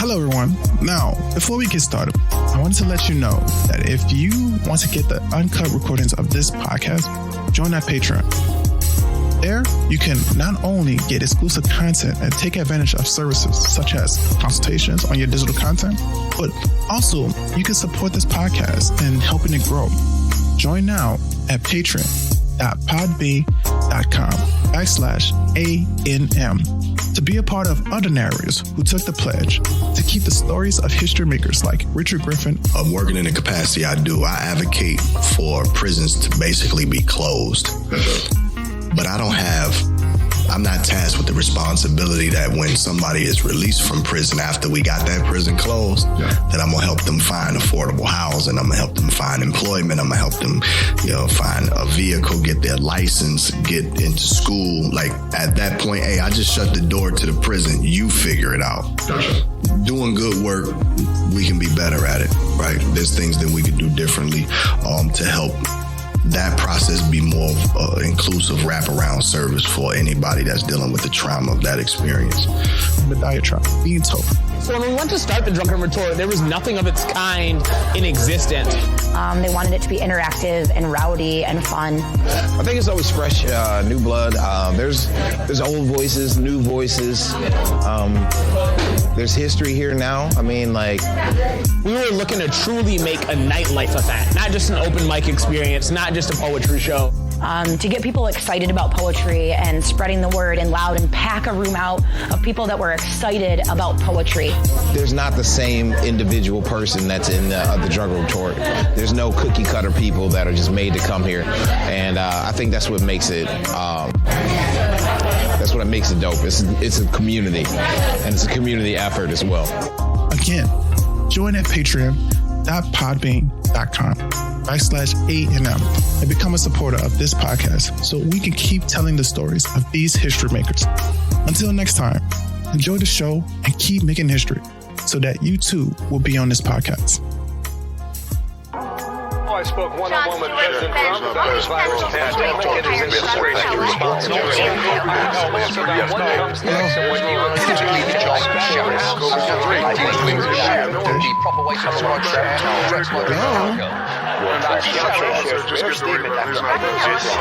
Hello, everyone. Now, before we get started, I wanted to let you know that if you want to get the uncut recordings of this podcast, join our Patreon. There, you can not only get exclusive content and take advantage of services such as consultations on your digital content, but also you can support this podcast in helping it grow. Join now at patreon.podbay.com/ANM to be a part of other narrators who took the pledge to keep the stories of history makers like Richard Griffin. Working in the capacity I do, I advocate for prisons to basically be closed. But I'm not tasked with the responsibility that when somebody is released from prison after we got that prison closed, that I'm gonna help them find affordable housing, I'm gonna help them find employment, I'm gonna help them, find a vehicle, get their license, get into school. Like at that point, hey, I just shut the door to the prison, you figure it out. Gotcha. Doing good work, we can be better at it, right? There's things that we could do differently to help that process be more of an inclusive wraparound service for anybody that's dealing with the trauma of that experience. The diatribe being told. So when we went to start the Drunken Retort, there was nothing of its kind in existence. They wanted it to be interactive and rowdy and fun. I think it's always fresh, new blood. There's old voices, new voices. There's history here now. I mean, like, we were looking to truly make a nightlife event, not just an open mic experience, not just a poetry show. To get people excited about poetry and spreading the word and loud and pack a room out of people that were excited about poetry. There's not the same individual person that's in the Drunken Retort. There's no cookie cutter people that are just made to come here. And I think that's what makes it dope. It's a community, and it's a community effort as well. Again, join at patreon.podbean.com/ANM and become a supporter of this podcast so we can keep telling the stories of these history makers. Until next time, enjoy the show and keep making history so that you too will be on this podcast. I spoke one-on-one with President Trump about this virus pandemic and his administration responsibility. I know answer that what comes next and when you the proper way to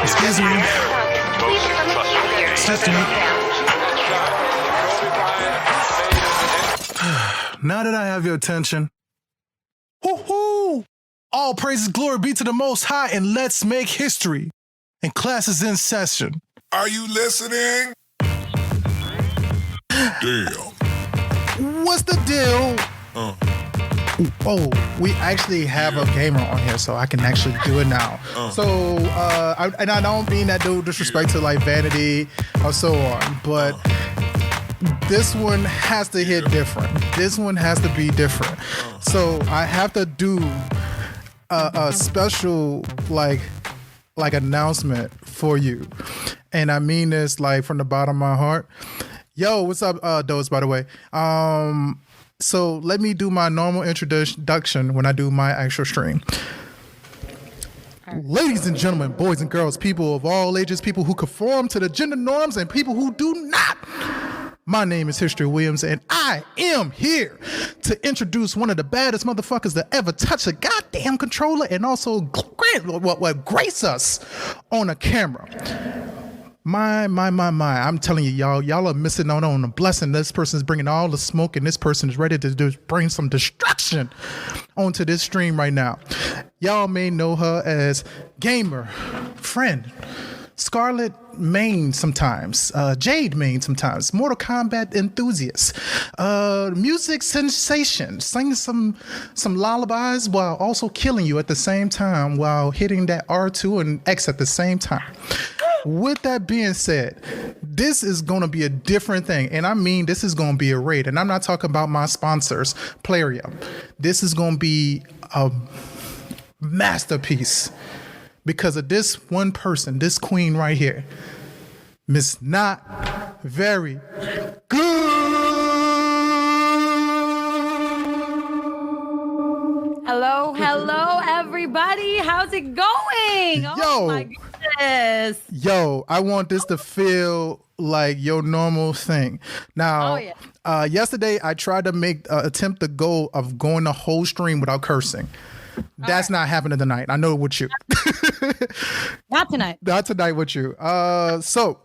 Excuse me. Now that I have your attention, woohoo! All praises, glory be to the Most High, and let's make history. And class is in session. Are you listening? Damn. What's the deal? Oh, we actually have a gamer on here, so I can actually do it now. So, I don't mean that no disrespect to like Vanity or so on, but this one has to hit different. This one has to be different. So I have to do a special like announcement for you, and I mean this like from the bottom of my heart. Yo, what's up, Doze? By the way, so let me do my normal introduction when I do my actual stream. Ladies and gentlemen, boys and girls, people of all ages, people who conform to the gender norms and people who do not. My name is History Williams, and I am here to introduce one of the baddest motherfuckers to ever touch a goddamn controller and also grace us on a camera. My. I'm telling you, y'all are missing out on a blessing. This person is bringing all the smoke, and this person is ready to bring some destruction onto this stream right now. Y'all may know her as Gamer, Friend, Scarlet Main sometimes, Jade Main sometimes, Mortal Kombat enthusiast, music sensation, singing some lullabies while also killing you at the same time while hitting that R2 and X at the same time. With that being said, this is going to be a different thing. And I mean, this is going to be a raid. And I'm not talking about my sponsors, Plarium. This is going to be a masterpiece because of this one person, this queen right here, Miss Not Very Good. Hello, everybody. How's it going? Yo. Oh my goodness. this. Yo, I want this to feel like your normal thing. Now, yesterday I tried to attempt the goal of going the whole stream without cursing. That's not happening tonight. I know with you. Not tonight. Not tonight with you. So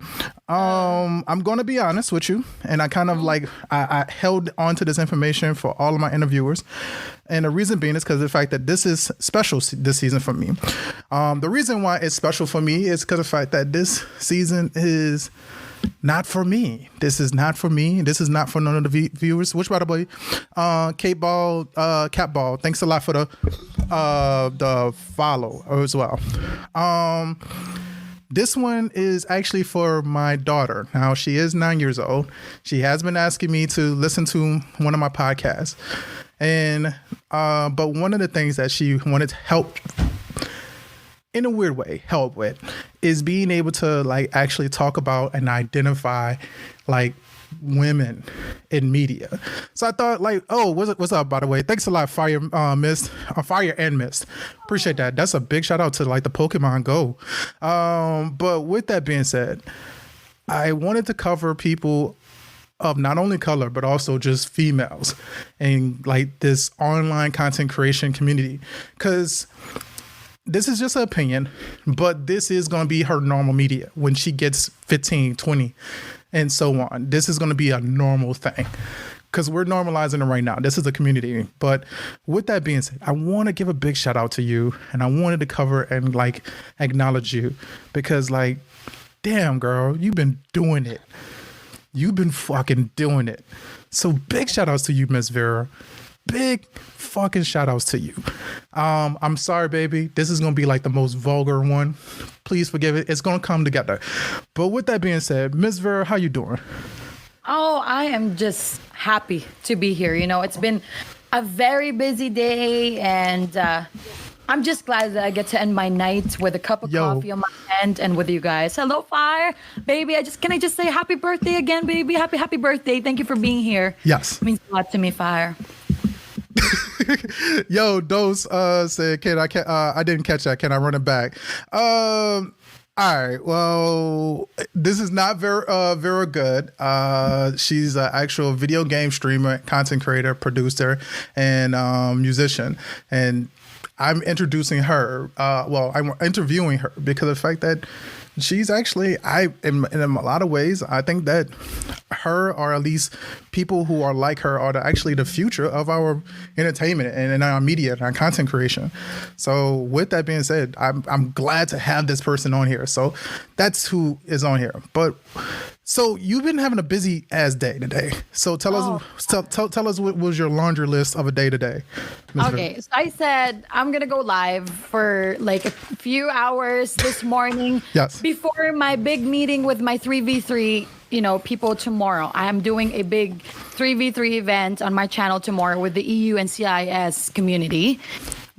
I'm going to be honest with you. And I kind of I held on to this information for all of my interviewers. And the reason being is because of the fact that this is special this season for me. The reason why it's special for me is because of the fact that this season is not for me. This is not for me. This is not for none of the viewers. Which, by the way, Cat Ball, thanks a lot for the follow as well. This one is actually for my daughter. Now, she is 9 years old. She has been asking me to listen to one of my podcasts, and but one of the things that she wanted help, in a weird way, help with, is being able to actually talk about and identify women in media. So I thought what's up, by the way? Thanks a lot, Fire and Mist. Appreciate that. That's a big shout out to the Pokemon Go. But with that being said, I wanted to cover people of not only color, but also just females and this online content creation community. Because this is just an opinion, but this is going to be her normal media when she gets 15, 20, and so on. This is going to be a normal thing because we're normalizing it right now. This is a community. But with that being said, I want to give a big shout out to you, and I wanted to cover and acknowledge you because damn girl, you've been doing it. You've been fucking doing it. So big shout outs to you, Miss Vera. Big fucking shout outs to you. I'm sorry, baby. This is going to be the most vulgar one. Please forgive it. It's going to come together. But with that being said, Miss Vera, how you doing? Oh, I am just happy to be here. It's been a very busy day, and I'm just glad that I get to end my night with a cup of coffee on my hand and with you guys. Hello, Fire. Baby, can I just say happy birthday again, baby? Happy birthday. Thank you for being here. Yes. It means a lot to me, Fire. Yo, Dose said, I didn't catch that. Can I run it back? All right. Well, this is not Vera Good. She's an actual video game streamer, content creator, producer, and musician. And I'm introducing her. I'm interviewing her because of the fact that she's actually, in a lot of ways, I think that her, or at least people who are like her, are actually the future of our entertainment and our media and our content creation. So with that being said, I'm glad to have this person on here. So that's who is on here. But so you've been having a busy ass day today. So tell us what was your laundry list of a day today. Okay, so I said I'm gonna go live for a few hours this morning. Yes. Before my big meeting with my 3v3 people tomorrow. I am doing a big 3v3 event on my channel tomorrow with the EU and CIS community.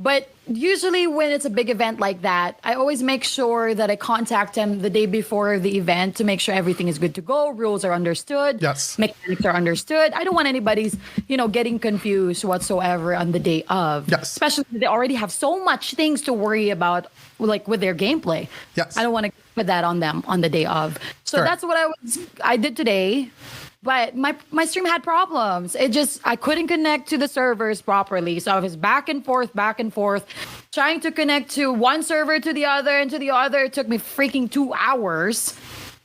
But usually when it's a big event like that, I always make sure that I contact them the day before the event to make sure everything is good to go, rules are understood, yes, mechanics are understood. I don't want anybody's, getting confused whatsoever on the day of. Yes. Especially they already have so much things to worry about, with their gameplay. Yes. I don't want to put that on them on the day of. So Sure. That's what I did today. But my stream had problems. I couldn't connect to the servers properly. So I was back and forth, trying to connect to one server to the other and to the other. It took me freaking 2 hours.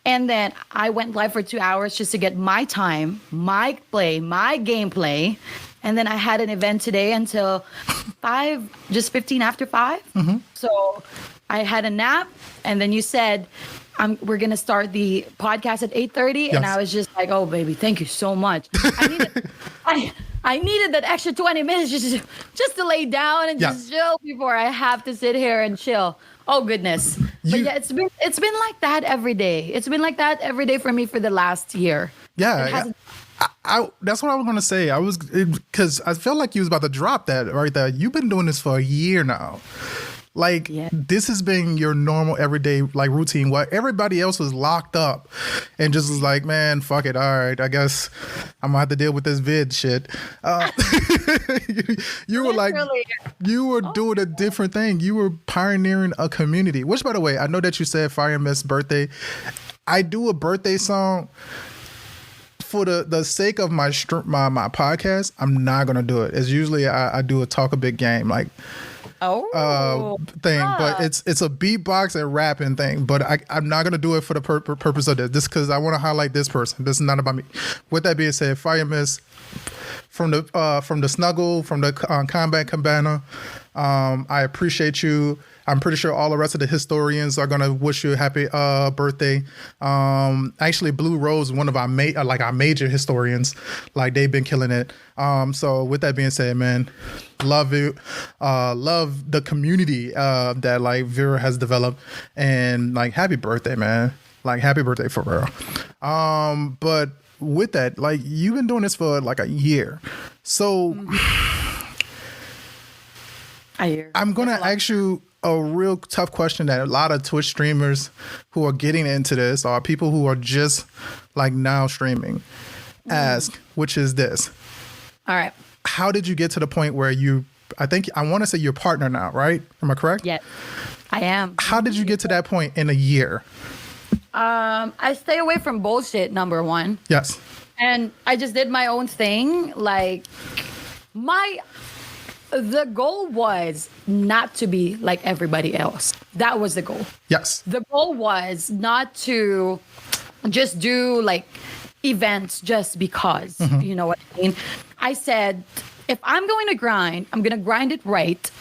And then I went live for 2 hours just to get my time, my play, my gameplay. And then I had an event today until 15 after 5. Mm-hmm. So I had a nap. And then you said, we're going to start the podcast at 8:30. Yes. And I was just like, oh, baby, thank you so much. I needed that extra 20 minutes just to lay down and just chill before I have to sit here and chill. Oh, goodness. But yeah, it's been like that every day. It's been like that every day for me for the last year. Yeah. That's what I was going to say. Because I felt like you was about to drop that right there. You've been doing this for a year now. Like this has been your normal everyday like routine while everybody else was locked up and just was like, man, fuck it. All right, I guess I'm gonna have to deal with this vid shit. You were like, you were doing a different thing. You were pioneering a community, which by the way, I know that you said Fire Miss birthday. I do a birthday song for the sake of my podcast. I'm not gonna do it. It's usually I do a talk a big game like thing, but it's a beatbox and rapping thing. But I'm not gonna do it for the purpose of this. Just because I want to highlight this person. This is not about me. With that being said, Fire Miss from the Snuggle, from the Combat Cabana. I appreciate you. I'm pretty sure all the rest of the historians are gonna wish you a happy birthday. Actually, Blue Rose, one of our major historians, like they've been killing it. So with that being said, man, love you, love the community that like Vera has developed, and like happy birthday, man. Like happy birthday for real. But with that, like you've been doing this for like a year, so I'm gonna ask you a real tough question that a lot of Twitch streamers who are getting into this or people who are just like now streaming ask, which is this. All right. How did you get to the point where I want to say your partner now, right? Am I correct? Yes, I am. How did you get to that point in a year? I stay away from bullshit, number one. Yes. And I just did my own thing. Like the goal was not to be like everybody else. That was the goal. Yes. The goal was not to just do like events just because, you know what I mean? I said, if I'm going to grind, I'm going to grind it right.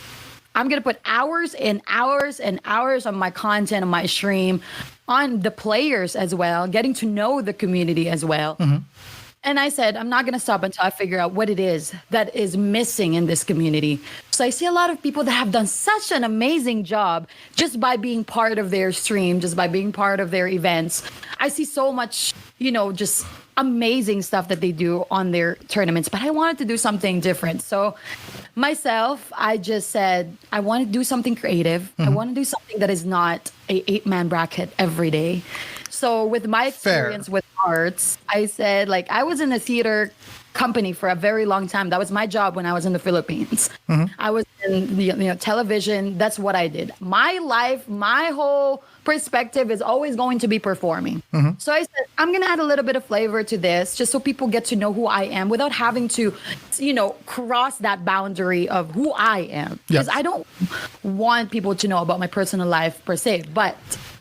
I'm going to put hours and hours and hours on my content, on my stream, on the players as well, getting to know the community as well. And I said, I'm not going to stop until I figure out what it is that is missing in this community. So I see a lot of people that have done such an amazing job just by being part of their stream, just by being part of their events. I see so much, just amazing stuff that they do on their tournaments, but I wanted to do something different. So myself, I just said, I want to do something creative. I want to do something that is not a 8-man bracket every day. So with my experience with arts, I said, like, I was in a theater company for a very long time. That was my job when I was in the Philippines. I was in the television. That's what I did. My life, my whole perspective is always going to be performing. So I said, I'm going to add a little bit of flavor to this just so people get to know who I am without having to, cross that boundary of who I am. Because I don't want people to know about my personal life per se, but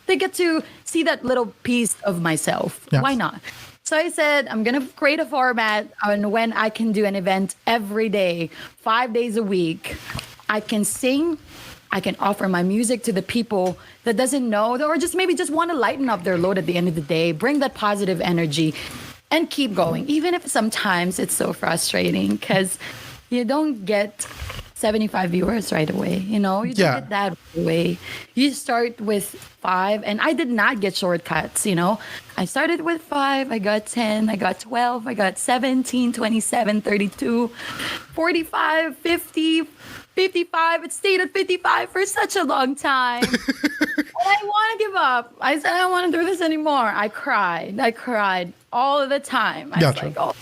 they get to see that little piece of myself. Why not? So I said, I'm going to create a format on when I can do an event every day, 5 days a week. I can sing. I can offer my music to the people that doesn't know or just maybe just want to lighten up their load at the end of the day, bring that positive energy and keep going. Even if sometimes it's so frustrating because you don't get 75 viewers right away. You don't get that right away. You start with 5, and I did not get shortcuts. I started with 5, I got 10, I got 12, I got 17, 27, 32, 45, 50, 55. It stayed at 55 for such a long time. And I want to give up. I said, I don't want to do this anymore. I cried all of the time. I was like,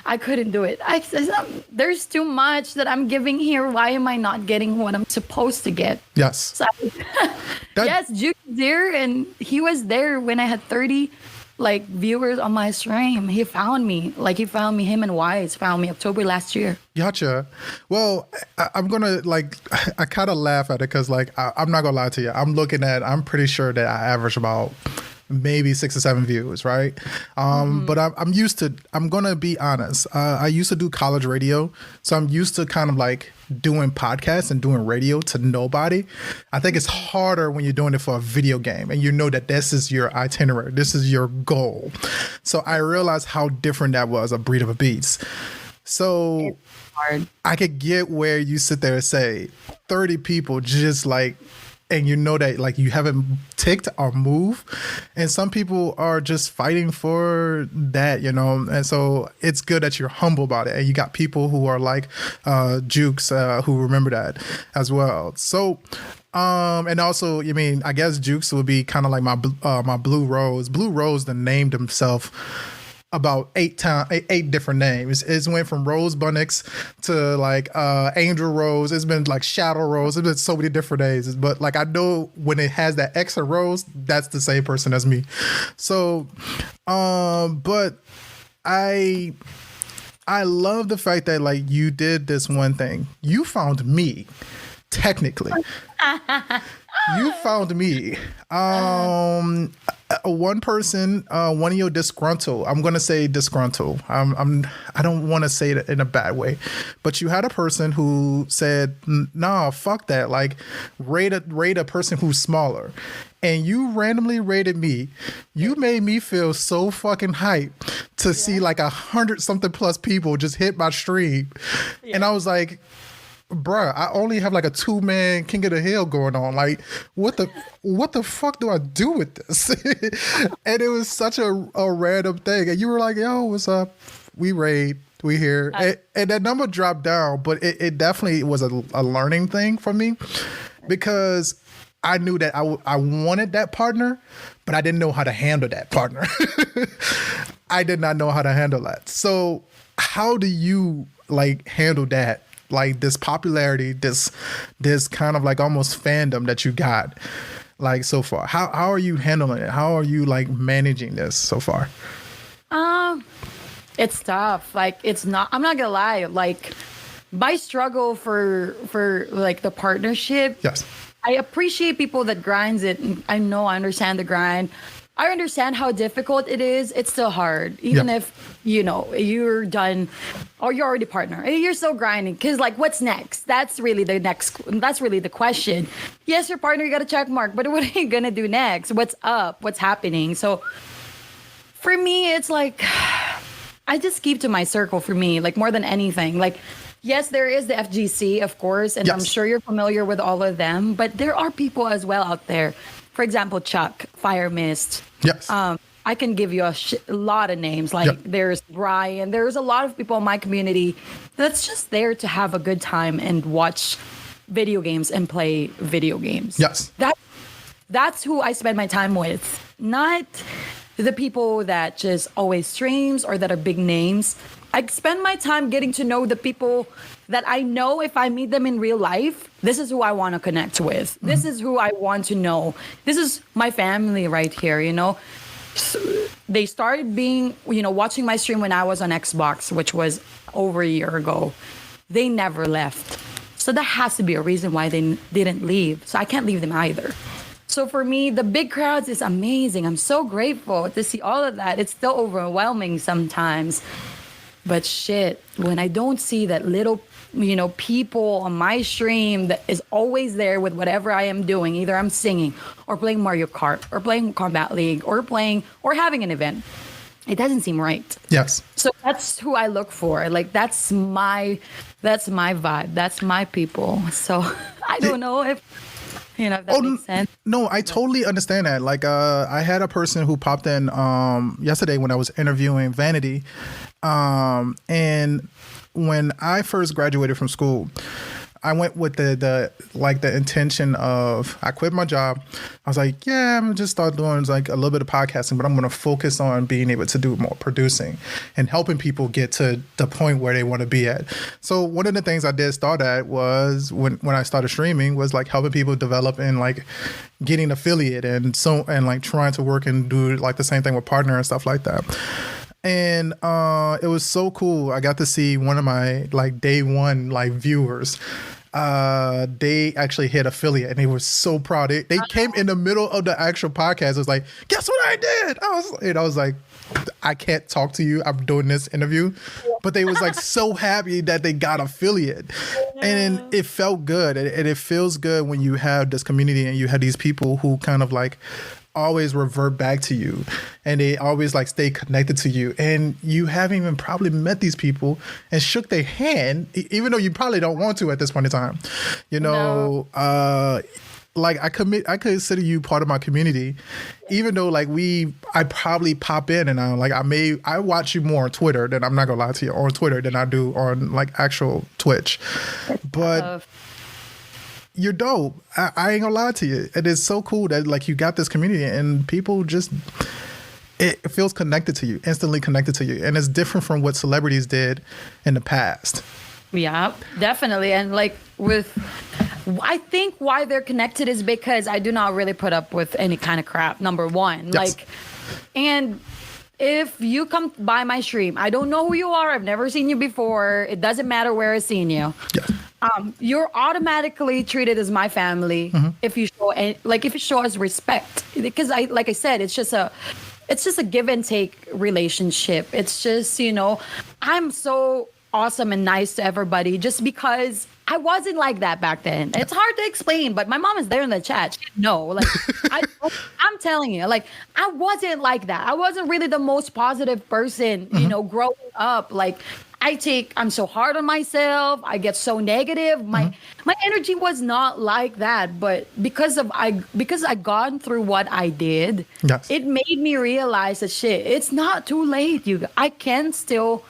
I couldn't do it. I said, there's too much that I'm giving here. Why am I not getting what I'm supposed to get? Yes. So, yes, Juke is there, and he was there when I had 30 viewers on my stream. He found me. Him and Wise found me October last year. Gotcha. Well, I'm gonna I kind of laugh at it because I'm not gonna lie to you. I'm pretty sure that I average about maybe 6 or 7 views, right? But I'm gonna be honest. I used to do college radio, so I'm used to kind of doing podcasts and doing radio to nobody. I think it's harder when you're doing it for a video game and you know that this is your itinerary, this is your goal. So I realized how different that was, a breed of a beast. So it's hard. I could get where you sit there and say 30 people just and you know that you haven't ticked or moved, and some people are just fighting for that, and so it's good that you're humble about it, and you got people who are like Jukes who remember that as well. So And also, I mean, I guess Jukes would be kind of like my Blue Rose. Blue Rose then named himself about eight different names. It's went from Rose Bunnix to like Angel Rose. It's been like Shadow Rose. It's been so many different names. But like I know when it has that extra Rose, that's the same person as me. So, but I love the fact that like you did this one thing. You found me, technically. You found me. One person, one of your disgruntled. I'm gonna say disgruntled. I don't want to say it in a bad way, but you had a person who said, "Nah, fuck that. Like, rate a person who's smaller." And you randomly rated me. You made me feel so fucking hyped to see like 100-something plus people just hit my stream, and I was like, bruh, I only have like a 2-man King of the Hill going on. Like, what the fuck do I do with this? And it was such a random thing. And you were like, yo, what's up? We raid. We here. And that number dropped down, but it definitely was a learning thing for me, because I knew that I wanted that partner, but I didn't know how to handle that partner. I did not know how to handle that. So how do you like handle that? Like this popularity, this kind of like almost fandom that you got like so far. How are you handling it? How are you like managing this so far? It's tough. Like I'm not gonna lie, like my struggle for like the partnership. Yes. I appreciate people that grinds it. I know I understand the grind. I understand how difficult it is. It's still hard. Even if, you're done or you're already partner. You're still grinding. Because, like, what's next? That's really the question. Yes, your partner, you got a check mark. But what are you going to do next? What's up? What's happening? So, for me, it's like, I just keep to my circle for me. Like, more than anything. Like, yes, there is the FGC, of course. And I'm sure you're familiar with all of them. But there are people as well out there. For example, Chuck, Fire Mist. Yes. I can give you a lot of names. Like there's Brian. There's a lot of people in my community that's just there to have a good time and watch video games and play video games. Yes. That's who I spend my time with. Not the people that just always streams or that are big names. I spend my time getting to know the people that I know if I meet them in real life, this is who I want to connect with. Mm-hmm. This is who I want to know. This is my family right here, So they started being, watching my stream when I was on Xbox, which was over a year ago. They never left. So that has to be a reason why they didn't leave. So I can't leave them either. So for me, the big crowds is amazing. I'm so grateful to see all of that. It's still overwhelming sometimes. But shit, when I don't see that little, people on my stream that is always there with whatever I am doing, either I'm singing or playing Mario Kart or playing Combat League or having an event, it doesn't seem right. Yes. So that's who I look for. Like that's my vibe. That's my people. So I don't know if if that makes sense. No, I totally understand that. Like, I had a person who popped in yesterday when I was interviewing Vanity, and when I first graduated from school, I went with the intention of, I quit my job. I was like, yeah, I'm gonna just start doing like a little bit of podcasting, but I'm going to focus on being able to do more producing and helping people get to the point where they want to be at. So one of the things I did start at was when I started streaming was like helping people develop and like getting affiliate and like trying to work and do like the same thing with partner and stuff like that. And it was so cool. I got to see one of my like day one like viewers. They actually hit affiliate and they were so proud. They came in the middle of the actual podcast. It was like, guess what I did? I was like, I can't talk to you. I'm doing this interview. But they was like so happy that they got affiliate. And it felt good. And it feels good when you have this community and you have these people who kind of like always revert back to you and they always like stay connected to you, and you haven't even probably met these people and shook their hand, even though you probably don't want to at this point in time, like I consider you part of my community, even though like I probably pop in and I watch you more on Twitter than, I'm not gonna lie to you, on Twitter than I do on like actual Twitch, but you're dope. I ain't gonna lie to you. It is so cool that like you got this community and people just, it feels connected to you, instantly connected to you. And it's different from what celebrities did in the past. Yeah, definitely. And like I think why they're connected is because I do not really put up with any kind of crap, number one. Yes. And if you come by my stream, I don't know who you are. I've never seen you before. It doesn't matter where I've seen you. Yes. You're automatically treated as my family if you show us respect. Because like I said, it's just a give and take relationship. It's just, I'm so awesome and nice to everybody just because I wasn't like that back then. It's hard to explain, but my mom is there in the chat. No, I'm telling you, like, I wasn't like that. I wasn't really the most positive person, growing up. Like, I'm so hard on myself. I get so negative. My energy was not like that. But because I gone through what I did, yes. It made me realize that shit, it's not too late. I can still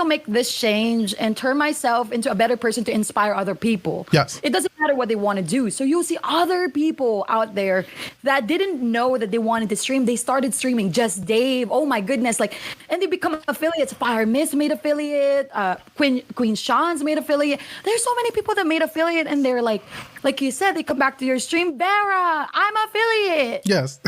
make this change and turn myself into a better person to inspire other people. Yes. It doesn't matter what they want to do. So you'll see other people out there that didn't know that they wanted to stream. They started streaming. Just Dave. Oh my goodness. And they become affiliates. Fire Miss made affiliate. Queen Sean's made affiliate. There's so many people that made affiliate and they're like you said, they come back to your stream. Vera, I'm affiliate. Yes.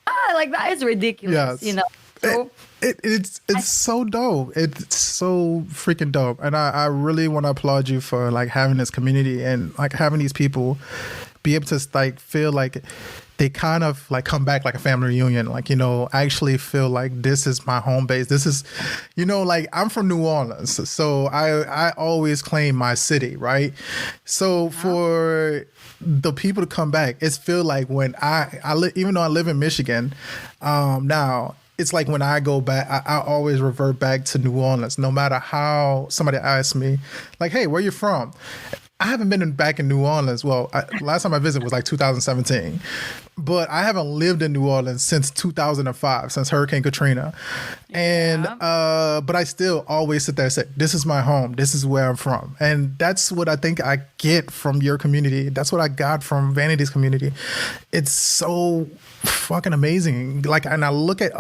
That is ridiculous. Yes. So, it's so dope. It's so freaking dope. And I really want to applaud you for like having this community and like having these people be able to like feel like they kind of like come back like a family reunion, like, actually feel like this is my home base. This is, like I'm from New Orleans. So I always claim my city, right? So for the people to come back, it's feel like when even though I live in Michigan now, it's like when I go back, I always revert back to New Orleans, no matter how somebody asks me, like, hey, where you from? I haven't been back in New Orleans. Well, last time I visited was like 2017, but I haven't lived in New Orleans since 2005, since Hurricane Katrina. And, but I still always sit there and say, this is my home. This is where I'm from. And that's what I think I get from your community. That's what I got from Vanity's community. It's so fucking amazing. Like, and I look at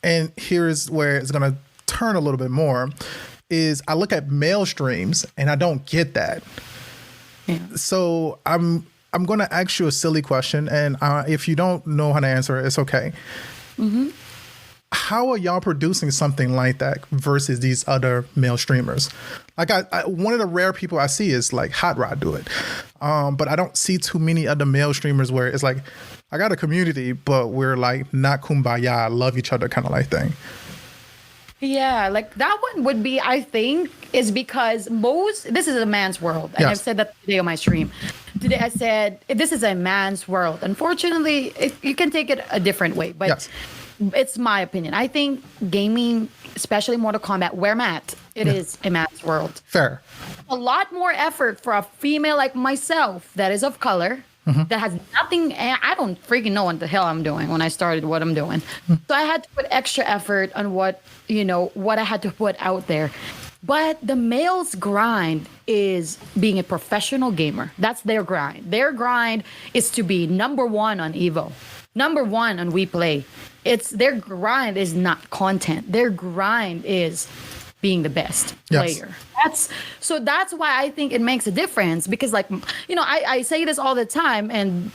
and here's where it's going to turn a little bit more, is I look at male streams and I don't get that. Yeah. So I'm going to ask you a silly question, and if you don't know how to answer it, it's okay. Mm-hmm. How are y'all producing something like that versus these other male streamers? Like one of the rare people I see is like Hot Rod do it. But I don't see too many other male streamers where it's like, I got a community, but we're like not kumbaya, love each other kind of like thing. Yeah, like that one would be, I think, is because this is a man's world. And yes. I've said that today on my stream. Today I said, this is a man's world. Unfortunately, you can take it a different way, but yes. It's my opinion. I think gaming, especially Mortal Kombat, where I'm at, it is a man's world. Fair. A lot more effort for a female like myself that is of color, that has nothing. I don't freaking know what the hell I'm doing when I started what I'm doing. So I had to put extra effort on what I had to put out there. But the male's grind is being a professional gamer. That's their grind. Their grind is to be number one on Evo, number one on We Play. Their grind is not content. Their grind is being the best player. Yes. That's why I think it makes a difference, because like, I say this all the time, and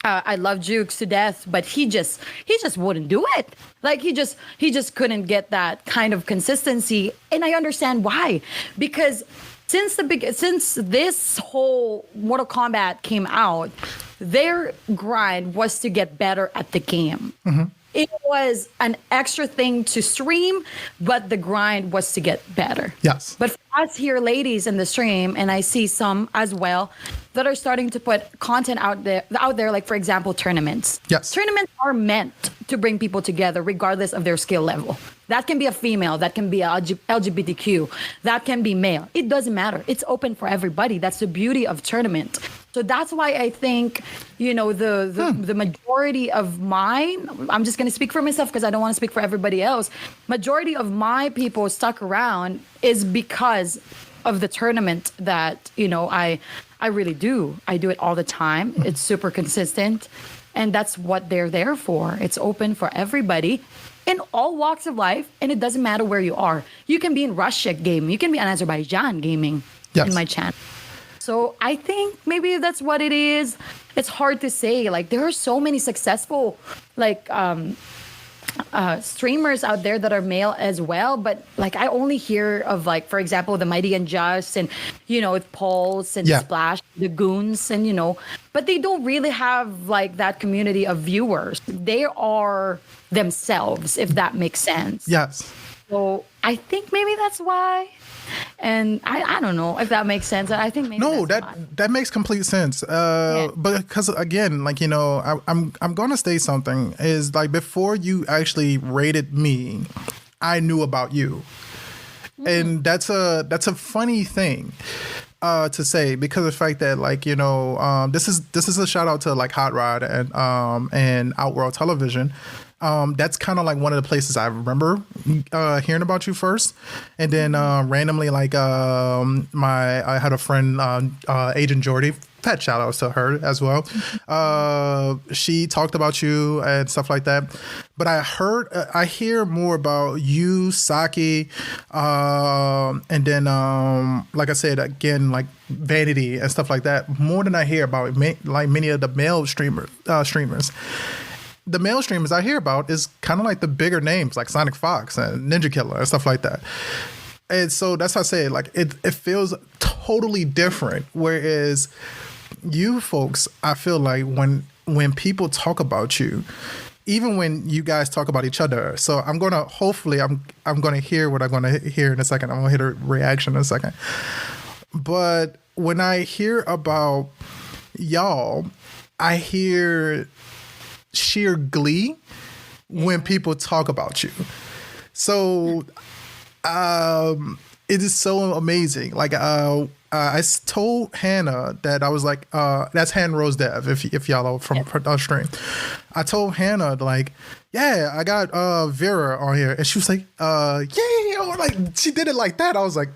I love Jukes to death, but he just wouldn't do it. Like he just couldn't get that kind of consistency. And I understand why, because since this whole Mortal Kombat came out, their grind was to get better at the game. Mm-hmm. It was an extra thing to stream, but the grind was to get better. Yes. But for us here, ladies, in the stream, and I see some as well, that are starting to put content out there, like, for example, tournaments. Yes. Tournaments are meant to bring people together regardless of their skill level. That can be a female, that can be a LGBTQ, that can be male. It doesn't matter. It's open for everybody. That's the beauty of tournament. So that's why I think, the majority of mine, I'm just going to speak for myself because I don't want to speak for everybody else. Majority of my people stuck around is because of the tournament that, I really do. I do it all the time. It's super consistent. And that's what they're there for. It's open for everybody in all walks of life. And it doesn't matter where you are. You can be in Russia gaming. You can be in Azerbaijan gaming in my channel. So I think maybe that's what it is. It's hard to say. Like, there are so many successful, streamers out there that are male as well, but like I only hear of, like, for example, the Mighty and Just, and with Pulse and Splash, the Goons, and but they don't really have like that community of viewers. They are themselves, if that makes sense. Yes. So I think maybe that's why. And I don't know if that makes sense. I think maybe that makes complete sense. But because again, like I'm gonna say something is like before you actually rated me, I knew about you, and that's a funny thing to say because of the fact that like this is a shout out to like Hot Rod and Outworld Television. That's kind of like one of the places I remember hearing about you first, and then randomly like I had a friend, Agent Jordy. Fat shout outs to her as well. She talked about you and stuff like that. But I hear more about you, Saki, and then like I said again, like Vanity and stuff like that. More than I hear about like many of the male streamers. The male streamers I hear about is kind of like the bigger names like Sonic Fox and Ninja Killer and stuff like that. And so that's how I say it. Like it feels totally different. Whereas you folks, I feel like when people talk about you, even when you guys talk about each other. So I'm gonna hear what I'm gonna hear in a second. I'm gonna hit a reaction in a second. But when I hear about y'all, I hear sheer glee when people talk about you. So it is so amazing. Like I told Hannah that I was like, that's Han Rose Dev, if y'all are from our stream. I told Hannah like, yeah, I got Vera on here, and she was like, yeah, or like she did it like that. I was like,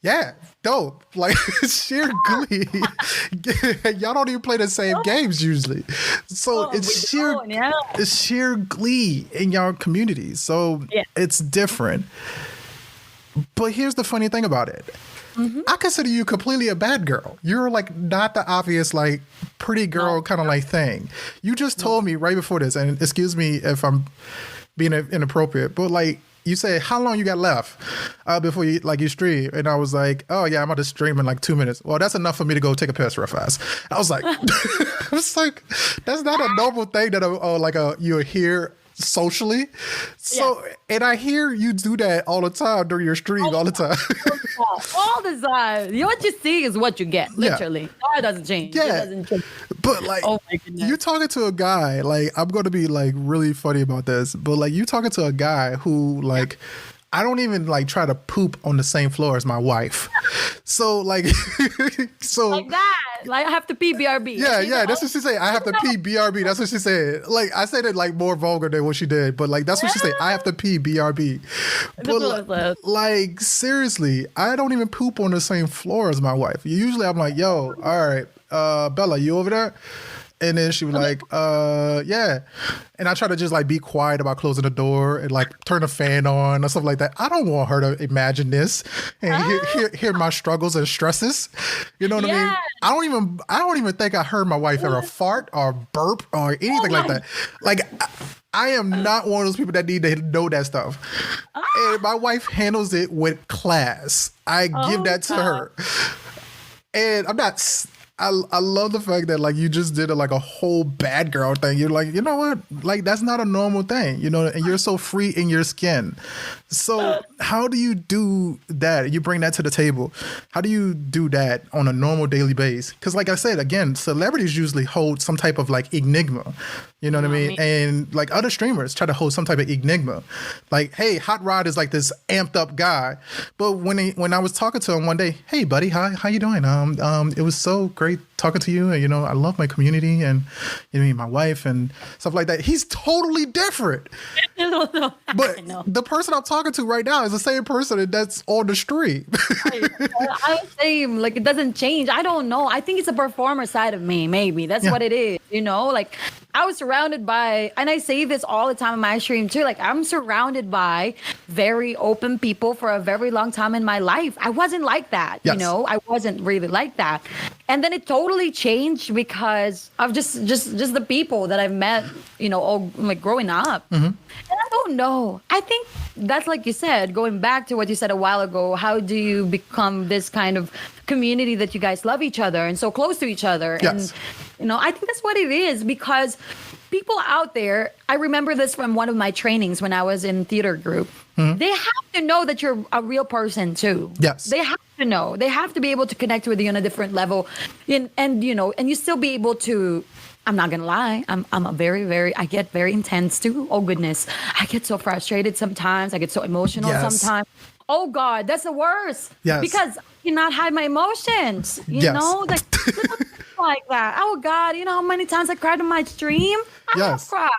yeah. Dope, like sheer glee. Y'all don't even play the same games usually, so it's sheer glee in y'all community. So it's different. But here's the funny thing about it. I consider you completely a bad girl. You're like not the obvious like pretty girl kind of like thing. You just told me right before this, and excuse me if I'm being inappropriate, but like. You say, how long you got left before you stream? And I was like, oh, yeah, I'm about to stream in like 2 minutes. Well, that's enough for me to go take a piss real fast. I was like, that's not a normal thing that you hear socially. So, and I hear you do that all the time during your stream, all the time. All the time. What you see is what you get, literally. That doesn't change. Yeah. It doesn't change. But like, you talking to a guy, like, I'm going to be like really funny about this, but like you talking to a guy who like, I don't even like try to poop on the same floor as my wife. So like, like that. Like I have to pee BRB. Yeah. That's what she said. I have to pee BRB. That's what she said. Like I said it like more vulgar than what she did, but like that's what she said. I have to pee BRB. But like seriously, I don't even poop on the same floor as my wife. Usually I'm like, yo, all right, Bella, you over there? And then she was like, yeah. And I try to just like be quiet about closing the door and like turn the fan on or something like that. I don't want her to imagine this and hear my struggles and stresses. You know what I mean? I don't even think I heard my wife ever fart or burp or anything like that. Like I am not one of those people that need to know that stuff. And my wife handles it with class. I give that to her. And I'm not... I love the fact that like you just did a whole bad girl thing. You're like, you know what? Like that's not a normal thing, you know, and you're so free in your skin. So how do you do that? You bring that to the table. How do you do that on a normal daily basis? Because like I said, again, celebrities usually hold some type of like enigma. You know what I mean? And like other streamers try to hold some type of enigma. Like, hey, Hot Rod is like this amped up guy. But when I was talking to him one day, hey buddy, how you doing? It was so great talking to you. And you know, I love my community and my wife and stuff like that. He's totally different. No. But the person I'm talking to right now is the same person that's on the street. I'm the same. Like, it doesn't change. I don't know. I think it's a performer side of me. Maybe that's what it is. You know, like I was surrounded by, and I say this all the time in my stream too, like I'm surrounded by very open people for a very long time in my life. I wasn't like that, you know, I wasn't really like that. And then it totally changed because of just the people that I've met, you know, all like growing up. And I don't know. I think that's like you said, going back to what you said a while ago, how do you become this kind of community that you guys love each other and so close to each other? And you know, I think that's what it is, because people out there, I remember this from one of my trainings when I was in theater group. They have to know that you're a real person too. Yes. They have to know. They have to be able to connect with you on a different level. And you know, and you still be able to, I'm not gonna lie, I'm a very, I get very intense too. Oh goodness. I get so frustrated sometimes. I get so emotional sometimes. Oh God, that's the worst. Yes. Because I cannot hide my emotions. You know? Like that. Oh God, you know how many times I cried on my stream? I have cried.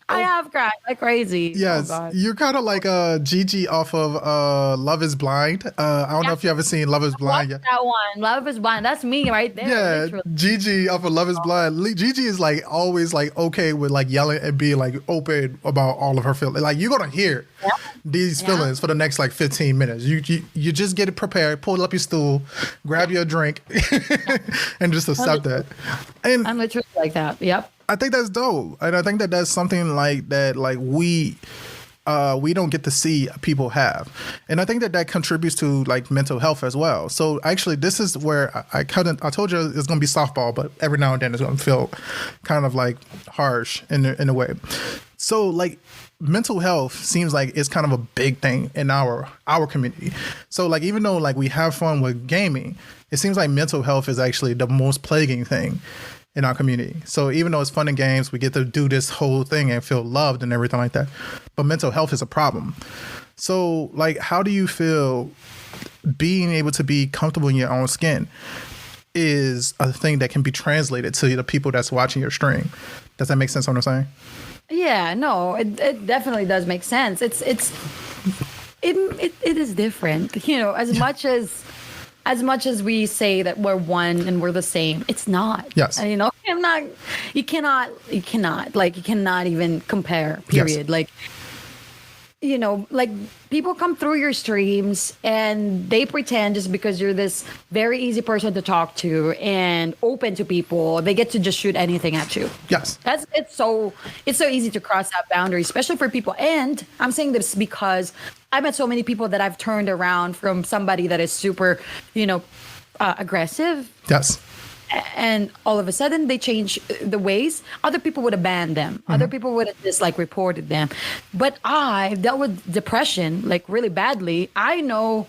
I have cried like crazy. Yes, you're kind of like Gigi off of Love is Blind. I don't know if you ever seen Love is Blind yet. That one, Love is Blind. That's me right there. Yeah, literally. Gigi off of Love is Blind. Gigi is like always like okay with like yelling and being like open about all of her feelings. Like you're gonna hear these feelings for the next like 15 minutes. You just get it prepared, pull up your stool, grab your drink, and just accept that. And I'm literally like that. Yep. I think that's dope, and I think that that's something like that. Like we don't get to see people have, and I think that that contributes to like mental health as well. So actually, this is where I told you it's gonna be softball, but every now and then it's gonna feel kind of like harsh in a way. So like mental health seems like it's kind of a big thing in our community. So like even though like we have fun with gaming, it seems like mental health is actually the most plaguing thing in our community. So even though it's fun and games, we get to do this whole thing and feel loved and everything like that. But mental health is a problem. So like, how do you feel being able to be comfortable in your own skin is a thing that can be translated to the people that's watching your stream? Does that make sense what I'm saying? Yeah, no, it definitely does make sense. It is different, you know, as much as we say that we're one and we're the same, it's not. Yes. You know, you cannot even compare, period. Yes. Like, you know, like people come through your streams and they pretend just because you're this very easy person to talk to and open to people, they get to just shoot anything at you. Yes. It's so easy to cross that boundary, especially for people. And I'm saying this because I met so many people that I've turned around from somebody that is super, you know, aggressive. Yes. And all of a sudden they change the ways. Other people would have banned them. Other people would have just like reported them. But I dealt with depression like really badly. I know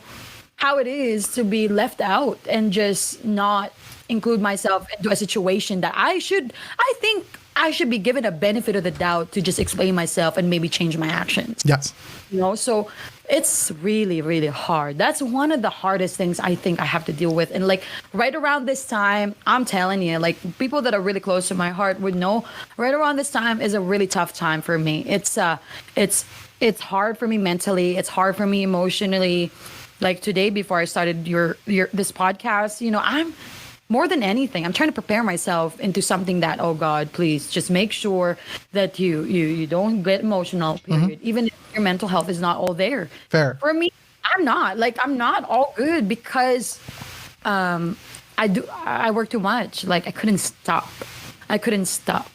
how it is to be left out and just not include myself into a situation that I think I should be given a benefit of the doubt to just explain myself and maybe change my actions. Yes. You know, so it's really, really hard. That's one of the hardest things I think I have to deal with. And like right around this time, I'm telling you, like people that are really close to my heart would know right around this time is a really tough time for me. It's hard for me mentally. It's hard for me emotionally. Like today, before I started this podcast, you know, I'm more than anything, I'm trying to prepare myself into something that, oh God, please just make sure that you don't get emotional, period. Even if your mental health is not all there. Fair. For me, I'm not all good because I work too much. Like I couldn't stop.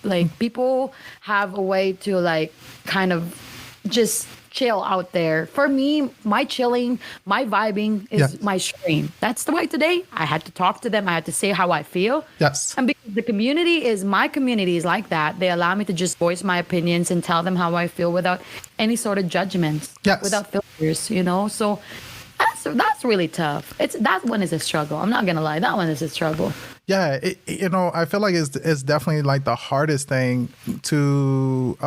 Like people have a way to like kind of just chill out there. For me, my chilling, my vibing is my stream. That's the way today. I had to talk to them. I had to say how I feel. Yes. And because my community is like that, they allow me to just voice my opinions and tell them how I feel without any sort of judgments. Yes. Without filters, you know? So that's really tough. That one is a struggle. I'm not gonna lie. That one is a struggle. Yeah, I feel like it's definitely like the hardest thing to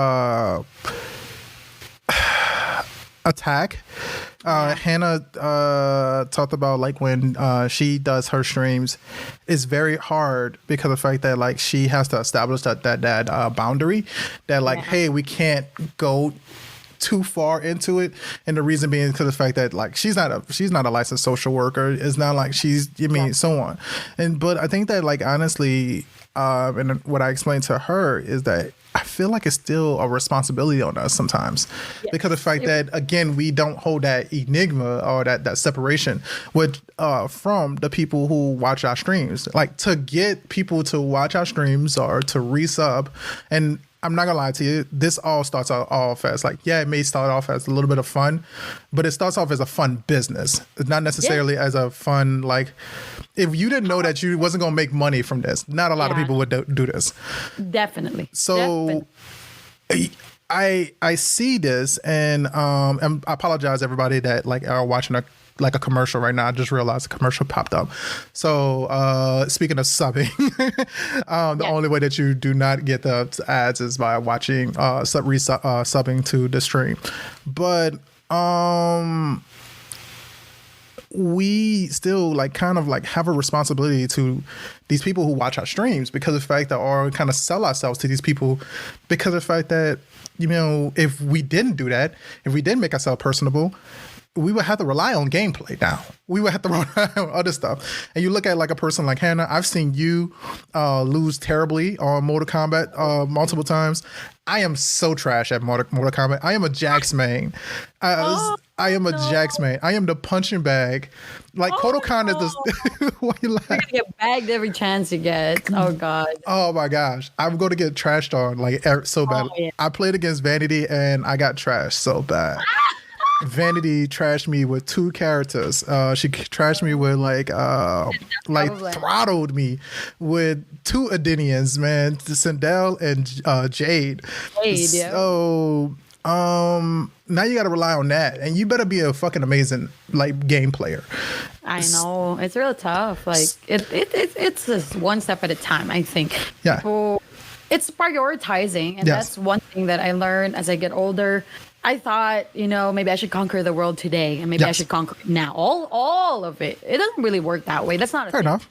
attack. Hannah talked about like when she does her streams, it's very hard because of the fact that like she has to establish that boundary that like, hey, we can't go too far into it, and the reason being because of the fact that like she's not a licensed social worker. It's not like so on. But I think that like honestly, and what I explained to her is that I feel like it's still a responsibility on us sometimes because of the fact that, again, we don't hold that enigma or that separation with from the people who watch our streams. Like to get people to watch our streams or to resub, and I'm not gonna lie to you, this all starts off as like, it may start off as a little bit of fun, but it starts off as a fun business. It's not necessarily as a fun, like, if you didn't know that you wasn't gonna make money from this, not a lot of people would do this. Definitely. So I see this, and I apologize everybody that like are watching a commercial right now. I just realized a commercial popped up. So speaking of subbing, the only way that you do not get the ads is by watching subbing to the stream. But we still like kind of like have a responsibility to these people who watch our streams because of the fact that, or kind of sell ourselves to these people because of the fact that, if we didn't do that, if we didn't make ourselves personable, we would have to rely on gameplay now. We would have to rely on other stuff. And you look at like a person like Hannah, I've seen you lose terribly on Mortal Kombat multiple times. I am so trash at Mortal Kombat. I am a Jax main. I am a Jax main. I am the punching bag. Like Kodokan is the... Why you laugh? You're gonna get bagged every chance you get. Oh God. Oh my gosh. I'm going to get trashed on like so bad. I played against Vanity and I got trashed so bad. Vanity trashed me with 2 characters. She trashed me with throttled me with 2 Adenians, man, Sindel and Jade. So now you got to rely on that, and you better be a fucking amazing like game player. I know it's real tough. Like it's just one step at a time. I think. Yeah. People, it's prioritizing, and that's one thing that I learned as I get older. I thought, maybe I should conquer the world today, and maybe I should conquer it now. All of it. It doesn't really work that way. That's not a fair thing. enough.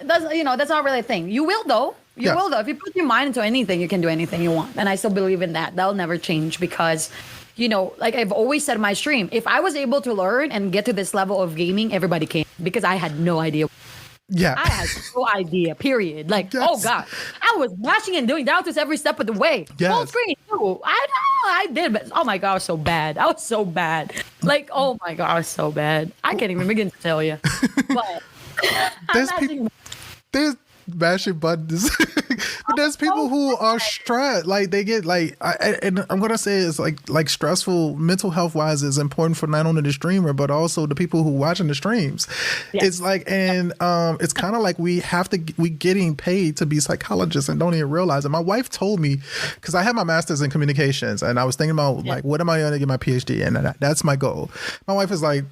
That's not really a thing. You will though. You will though. If you put your mind into anything, you can do anything you want. And I still believe in that. That'll never change because, like I've always said in my stream, if I was able to learn and get to this level of gaming, everybody can, because I had no idea. Yeah. I had no idea, period. Like, oh God. I was mashing and doing down to every step of the way. Yes. Full screen, too. I know, I did, but oh my God, I was so bad. I was so bad. Like, oh my God, I was so bad. I can't even begin to tell you. But there's mashing buttons. But there's people who are stressed. Like they get like, and I'm gonna say it's like stressful mental health wise is important for not only the streamer but also the people who watching the streams. Yes. It's like, and it's kind of like we getting paid to be psychologists and don't even realize it. My wife told me, because I have my master's in communications and I was thinking about like, what am I gonna get my PhD in? And that's my goal. My wife is like,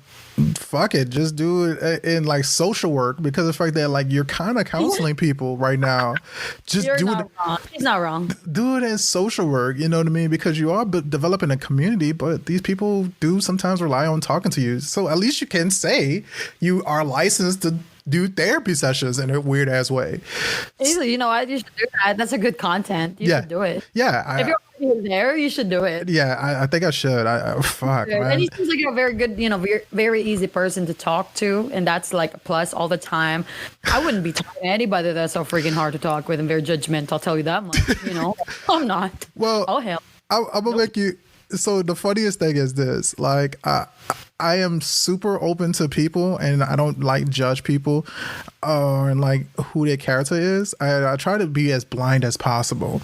fuck it, just do it in like social work, because of the fact that like you're kind of counseling people right now. Just do it. Wrong. He's not wrong. Do it in social work, you know what I mean? Because you are developing a community, but these people do sometimes rely on talking to you. So at least you can say you are licensed to do therapy sessions in a weird ass way. Easily, you should do that. That's a good content. You should do it. Yeah. If you're already there, you should do it. Yeah, I think I should. Fuck, man. And he seems like you're a very good, very easy person to talk to, and that's like a plus all the time. I wouldn't be talking to anybody that's so freaking hard to talk with and very judgmental. I'll tell you that much. I'm not. Well, oh hell. I'm gonna make you. So the funniest thing is this, like, I am super open to people and I don't like judge people and like who their character is. I try to be as blind as possible.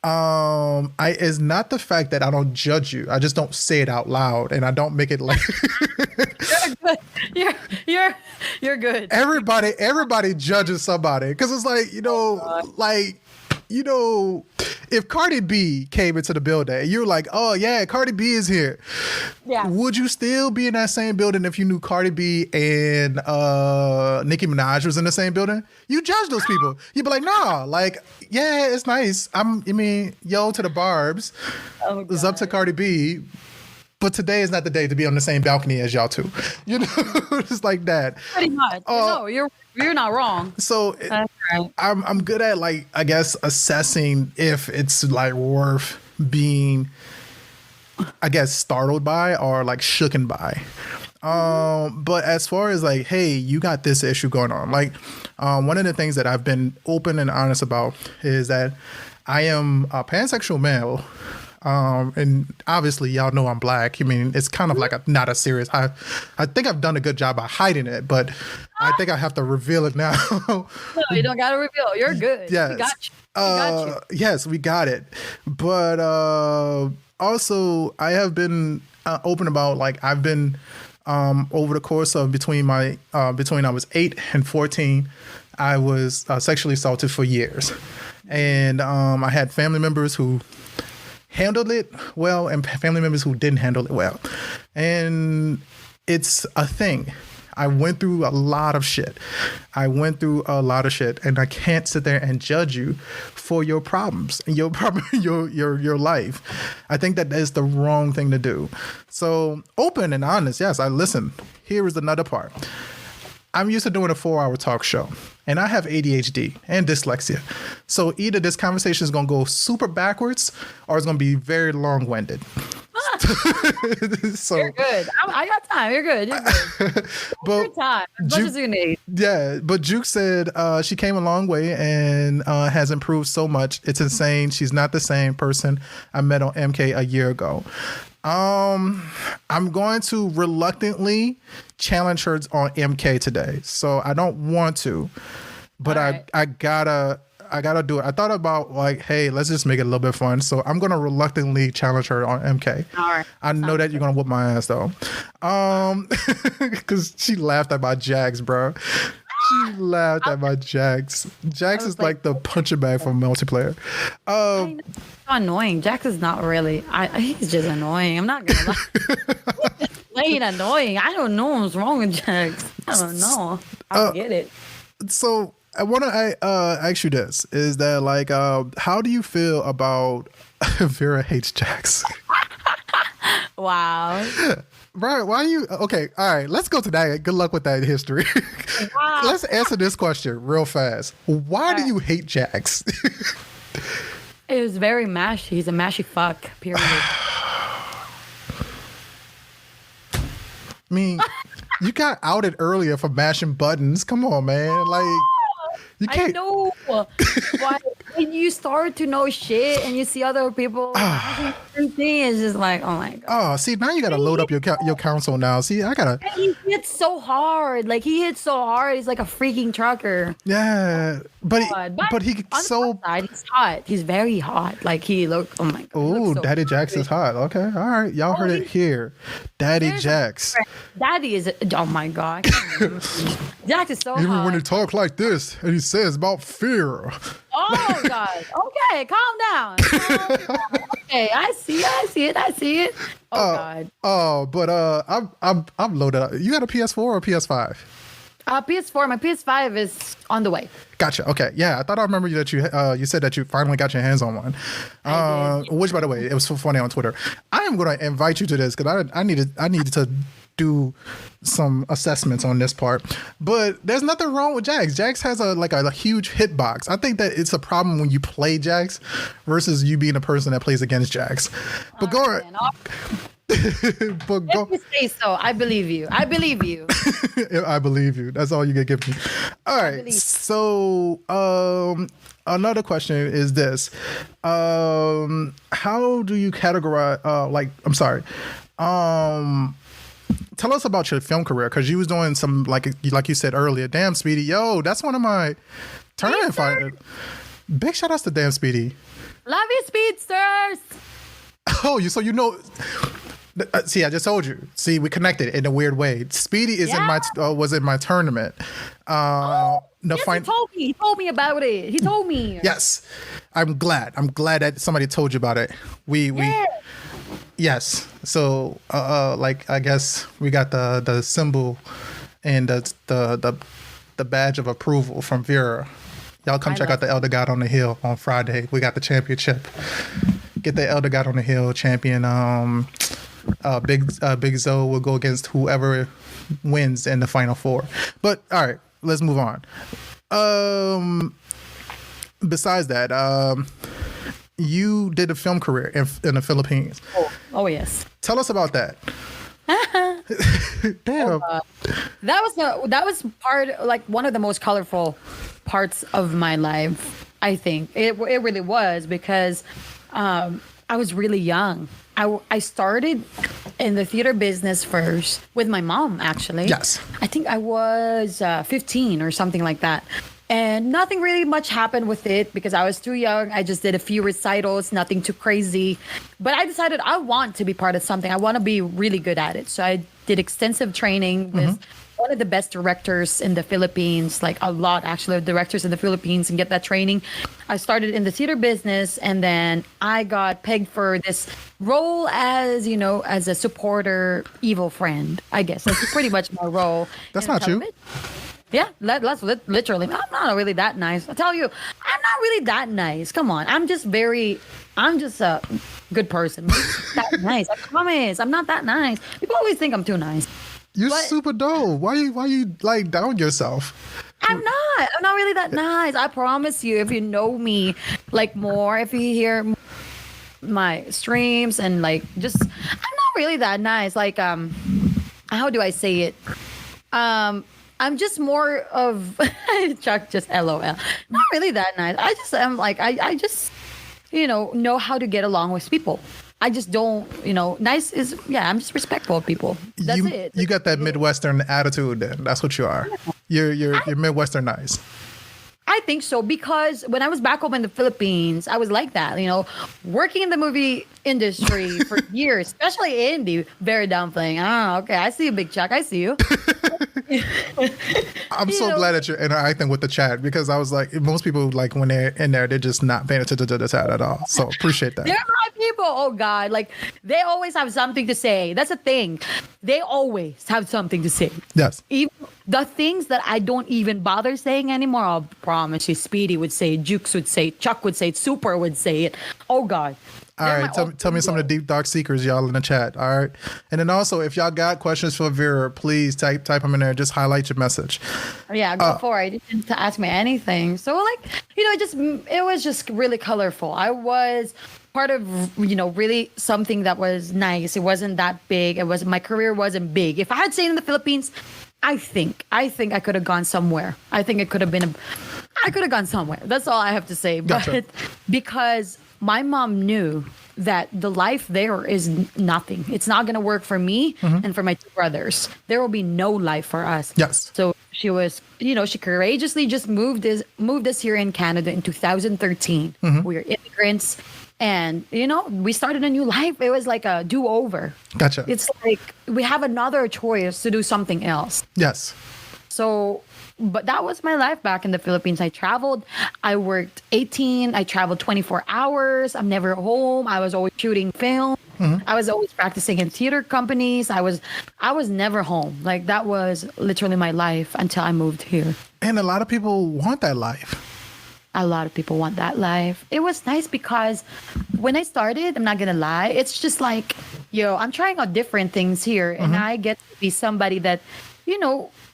It's not the fact that I don't judge you. I just don't say it out loud and I don't make it like You're good. Everybody judges somebody because it's like, like if Cardi B came into the building and you're like, oh yeah, Cardi B is here. Yeah. Would you still be in that same building if you knew Cardi B and Nicki Minaj was in the same building? You judge those people. You'd be like, nah, like, yeah, it's nice. Yo to the Barbs. Oh, It's up to Cardi B. But today is not the day to be on the same balcony as y'all two. It's like that. Pretty much. No, you're not wrong. So That's right. I'm good at, like, I guess, assessing if it's like worth being, I guess, startled by or like shooken by. But as far as like, hey, you got this issue going on. Like, one of the things that I've been open and honest about is that I am a pansexual male. And obviously y'all know I'm black. I mean, it's kind of like not a serious. I think I've done a good job of hiding it, but I think I have to reveal it now. No, you don't gotta reveal. You're good. Yes. We got you. We got you. Yes, we got it. But also I have been open about, like, I've been over the course of between I was 8 and 14, I was sexually assaulted for years. And I had family members who handled it well and family members who didn't handle it well. And it's a thing. I went through a lot of shit. And I can't sit there and judge you for your problems and your life. I think that is the wrong thing to do. So open and honest. Yes, I listen. Here is another part. I'm used to doing a 4-hour talk show, and I have ADHD and dyslexia. So either this conversation is going to go super backwards or it's going to be very long-winded. So, You're good. I got time. You're good. But time. As much as you need. Yeah, but Juke said she came a long way and has improved so much. It's insane. She's not the same person I met on MK a year ago. I'm going to reluctantly challenge her on MK today. So I don't want to, but right. I gotta do it. I thought about, like, hey, let's just make it a little bit fun. So I'm going to reluctantly challenge her on MK. All right. I know that you're going to whoop my ass though. Cause she laughed at my Jax, bro. She laughed at my Jax. Jax is like the punching bag from multiplayer. So annoying. Jax is not really. He's just annoying. I'm not gonna lie. He's just plain annoying. I don't know what's wrong with Jax. I don't know. I don't get it. So I want to ask you this: is that, like, how do you feel about Vera hates Jax? Wow. Right, why are you okay? All right, let's go to that. Good luck with that history. Wow. Let's answer this question real fast. Why do you hate Jax? It was very mashy. He's a mashy fuck, period. I mean, you got outed earlier for mashing buttons. Come on, man. Like, you can't. I know. But when you start to know shit and you see other people thing, it's just like, oh my god. Oh, see, now you gotta load up your console now. See, I gotta. And he hits so hard. Like, he hits so hard. He's like a freaking trucker. Yeah, but he so. Side, he's hot. He's very hot. Like, he looked. Oh my god. Oh, so Daddy Jax is hot. Okay, all right, y'all heard it here. Daddy Jax. Daddy is. Oh my god. Jax is so Even hot. when he talk like this and he says about fear. Oh god. Okay, calm down. Okay, I see it. Oh god. Oh, but I'm loaded up. You got a PS4 or a PS5? PS4. My PS5 is on the way. Gotcha. Okay. Yeah, I thought I remember that you said that you finally got your hands on one. Which, by the way, it was so funny on Twitter. I am going to invite you to this because I needed to do some assessments on this part. But there's nothing wrong with Jax. Jax has a huge hitbox. I think that it's a problem when you play Jax versus you being a person that plays against Jax. But go on. But go. If you say so, I believe you. I believe you. I believe you. That's all you can give me. All right. So another question is this: how do you categorize? Tell us about your film career, because you was doing some, like you said earlier. Damn, Speedy, yo, that's one of my tournament fighters. Big shout outs to Damn Speedy. Love you, speedsters. Oh, so you know. See, I just told you. See, we connected in a weird way. Speedy is was in my tournament. He told me. He told me about it. He told me. Yes, I'm glad. I'm glad that somebody told you about it. Yes. So, like, I guess we got the symbol and the badge of approval from Vera. Y'all come check out the Elder God on the Hill on Friday. We got the championship. Get the Elder God on the Hill champion. Big Zoe will go against whoever wins in the final four. But all right, let's move on. Besides that, you did a film career in the Philippines. Oh yes. Tell us about that. Damn. That was part, like, one of the most colorful parts of my life. I think it really was, because I was really young. I started in the theater business first with my mom, actually. Yes. I think I was 15 or something like that. And nothing really much happened with it because I was too young. I just did a few recitals, nothing too crazy. But I decided I want to be part of something. I want to be really good at it. So I did extensive training with one of the best directors in the Philippines, like a lot actually of directors in the Philippines, and get that training. I started in the theater business, and then I got pegged for this role as, as a supporter, evil friend, I guess. That's pretty much my role. That's not you. Yeah, that's literally. I'm not really that nice. I tell you, I'm not really that nice. Come on, I'm just a good person. That nice. I promise. I'm not that nice. People always think I'm too nice. You're super dope. Why you like down yourself? I'm not really that nice. I promise you, if you know me like more, if you hear my streams and like just, I'm not really that nice. Like, how do I say it? I'm just more of Chuck, just LOL. Not really that nice. I just am like, I just, know how to get along with people. I just don't, nice is, I'm just respectful of people. That's it. You got that Midwestern attitude then. That's what you are. You're Midwestern nice. I think so, because when I was back home in the Philippines, I was like that, working in the movie industry for years, especially indie, very downplaying. Oh, okay. I see you, Big Chuck. I see you. I'm so glad that you're interacting with the chat, because I was like, most people, like, when they're in there, they're just not paying attention to the chat at all. So appreciate that. They're my people. Oh God. Like, they always have something to say. That's a thing. They always have something to say. Yes. Even the things that I don't even bother saying anymore, I'll promise you, Speedy would say it, Jukes would say it, Chuck would say it, Super would say it. Oh God. All right, tell me some of the deep, dark secrets, y'all, in the chat. All right. And then also, if y'all got questions for Vera, please type them in there. Just highlight your message. Yeah, go for it. You didn't ask me anything. So, like, it was just really colorful. I was part of, really something that was nice. It wasn't that big. My career wasn't big. If I had stayed in the Philippines, I think I could have gone somewhere. I think it could have been I could have gone somewhere. That's all I have to say. Gotcha. But because my mom knew that the life there is nothing. It's not going to work for me and for my two brothers. There will be no life for us. Yes. So she was, she courageously just moved us here in Canada in 2013. We are immigrants. And, we started a new life. It was like a do-over. Gotcha. It's like we have another choice to do something else. Yes. So, but that was my life back in the Philippines. I traveled. I worked 18. I traveled 24 hours. I'm never home. I was always shooting film. I was always practicing in theater companies. I was never home. Like, that was literally my life until I moved here. And a lot of people want that life. A lot of people want that life. It was nice because when I started, I'm not going to lie, it's just like, I'm trying out different things here. And I get to be somebody that,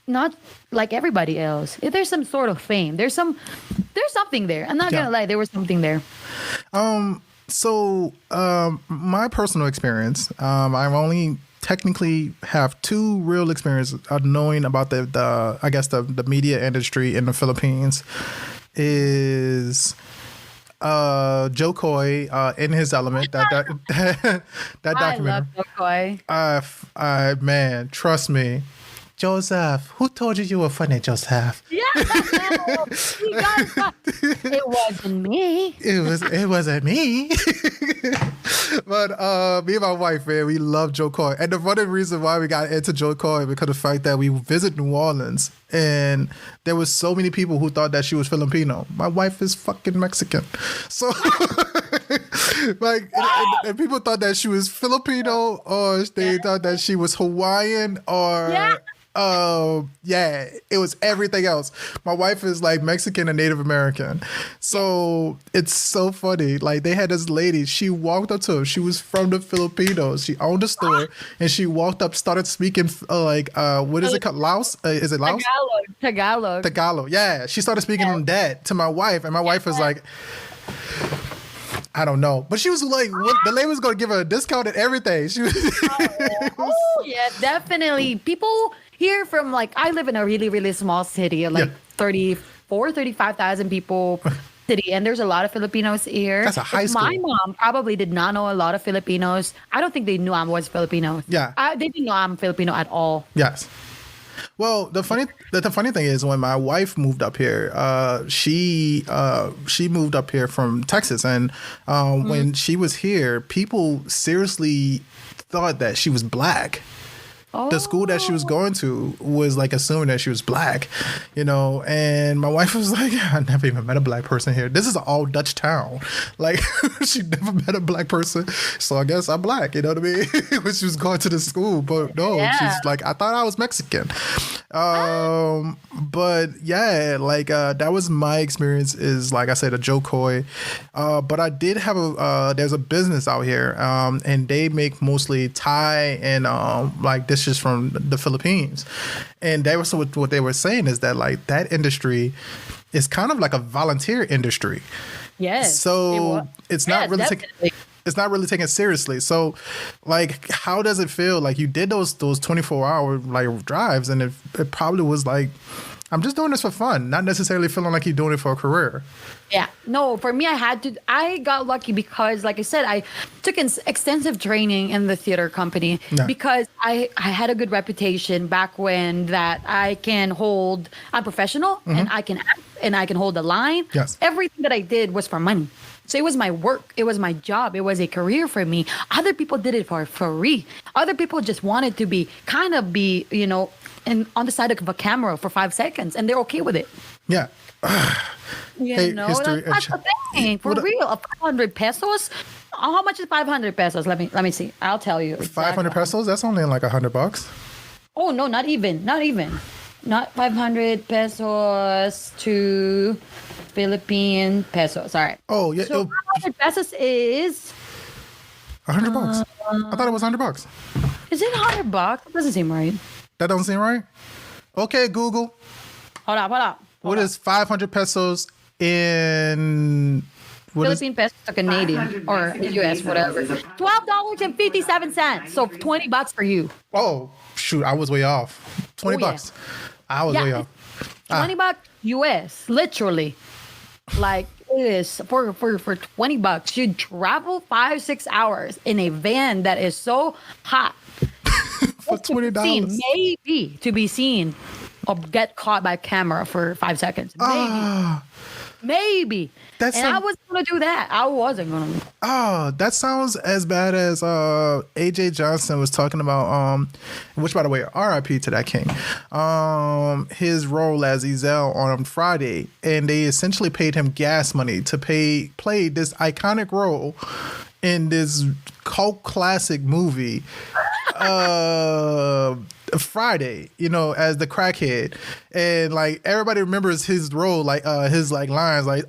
not like everybody else. There's some sort of fame. There's something there. I'm not going to lie. There was something there. So my personal experience, I've only technically have two real experiences of knowing about the media industry in the Philippines. Is Joe Coy in his element, that documentary. I love Joe Coy. Man, trust me, Joseph, who told you were funny, Joseph? Yeah. It wasn't me. It wasn't me. But me and my wife, man, we love Joe Coy. And the funny reason why we got into Joe Coy because of the fact that we visit New Orleans and there was so many people who thought that she was Filipino. My wife is fucking Mexican. So like and people thought that she was Filipino or they thought that she was Hawaiian or it was everything else. My wife is like Mexican and Native American. So it's so funny. Like they had this lady, she walked up to her. She was from the Filipinos. She owned a store and she walked up, started speaking what is it called? Laos? Is it Laos? Tagalog. Yeah. She started speaking on that to my wife and my wife was like, I don't know. But she was like, the lady was going to give her a discount and everything. She was Yeah, definitely. People here from like, I live in a really, really small city, like 35,000 people city. And there's a lot of Filipinos here. That's a high school. My mom probably did not know a lot of Filipinos. I don't think they knew I was Filipino. Yeah. They didn't know I'm Filipino at all. Yes. Well, the funny thing is when my wife moved up here, she moved up here from Texas, and when she was here, people seriously thought that she was black. The school that she was going to was like assuming that she was black, you know, and my wife was like, I never even met a black person here. This is an all Dutch town. Like she never met a black person. So I guess I'm black, you know what I mean? When she was going to the school, but no, she's like, I thought I was Mexican. But yeah, like that was my experience is like I said, a Joe Coy. But I did have there's a business out here and they make mostly Thai and like dishes from the Philippines. And they were what they were saying is that like that industry is kind of like a volunteer industry. Yes. So it's not really it's not really taken seriously. So like how does it feel? Like you did those 24-hour like drives and it probably was like I'm just doing this for fun, not necessarily feeling like you're doing it for a career. Yeah. No, for me, I got lucky because, like I said, I took extensive training in the theater company because I had a good reputation back when that I'm professional and I can act and I can hold the line. Yes. Everything that I did was for money. So it was my work. It was my job. It was a career for me. Other people did it for free. Other people just wanted to be, you know, on the side of a camera for 5 seconds, and they're okay with it. Yeah. You know, that's the thing. For real, 500 pesos. How much is 500 pesos? Let me see. I'll tell you. Exactly. 500 pesos? That's only like $100. Oh no, not even. Not 500 pesos to Philippine pesos. All right. Oh yeah. So 500 pesos is $100. I thought it was $100. Is it $100? That doesn't seem right. That doesn't seem right? Okay, Google. Hold up. What is 500 pesos in... Philippine pesos to Canadian or US, whatever. $12.57. So $20 for you. Oh, shoot. I was way off. $20. I was way off. $20 US, literally. Like it is for $20. You travel 5-6 hours in a van that is so hot. For $20. Maybe to be seen or get caught by camera for 5 seconds. Maybe. I wasn't going to do that. I wasn't going to. Oh, that sounds as bad as AJ Johnson was talking about, which, by the way, RIP to that king, his role as Ezel on Friday. And they essentially paid him gas money to play this iconic role in this cult classic movie. Friday, you know, as the crackhead, and like everybody remembers his role, like his like lines, like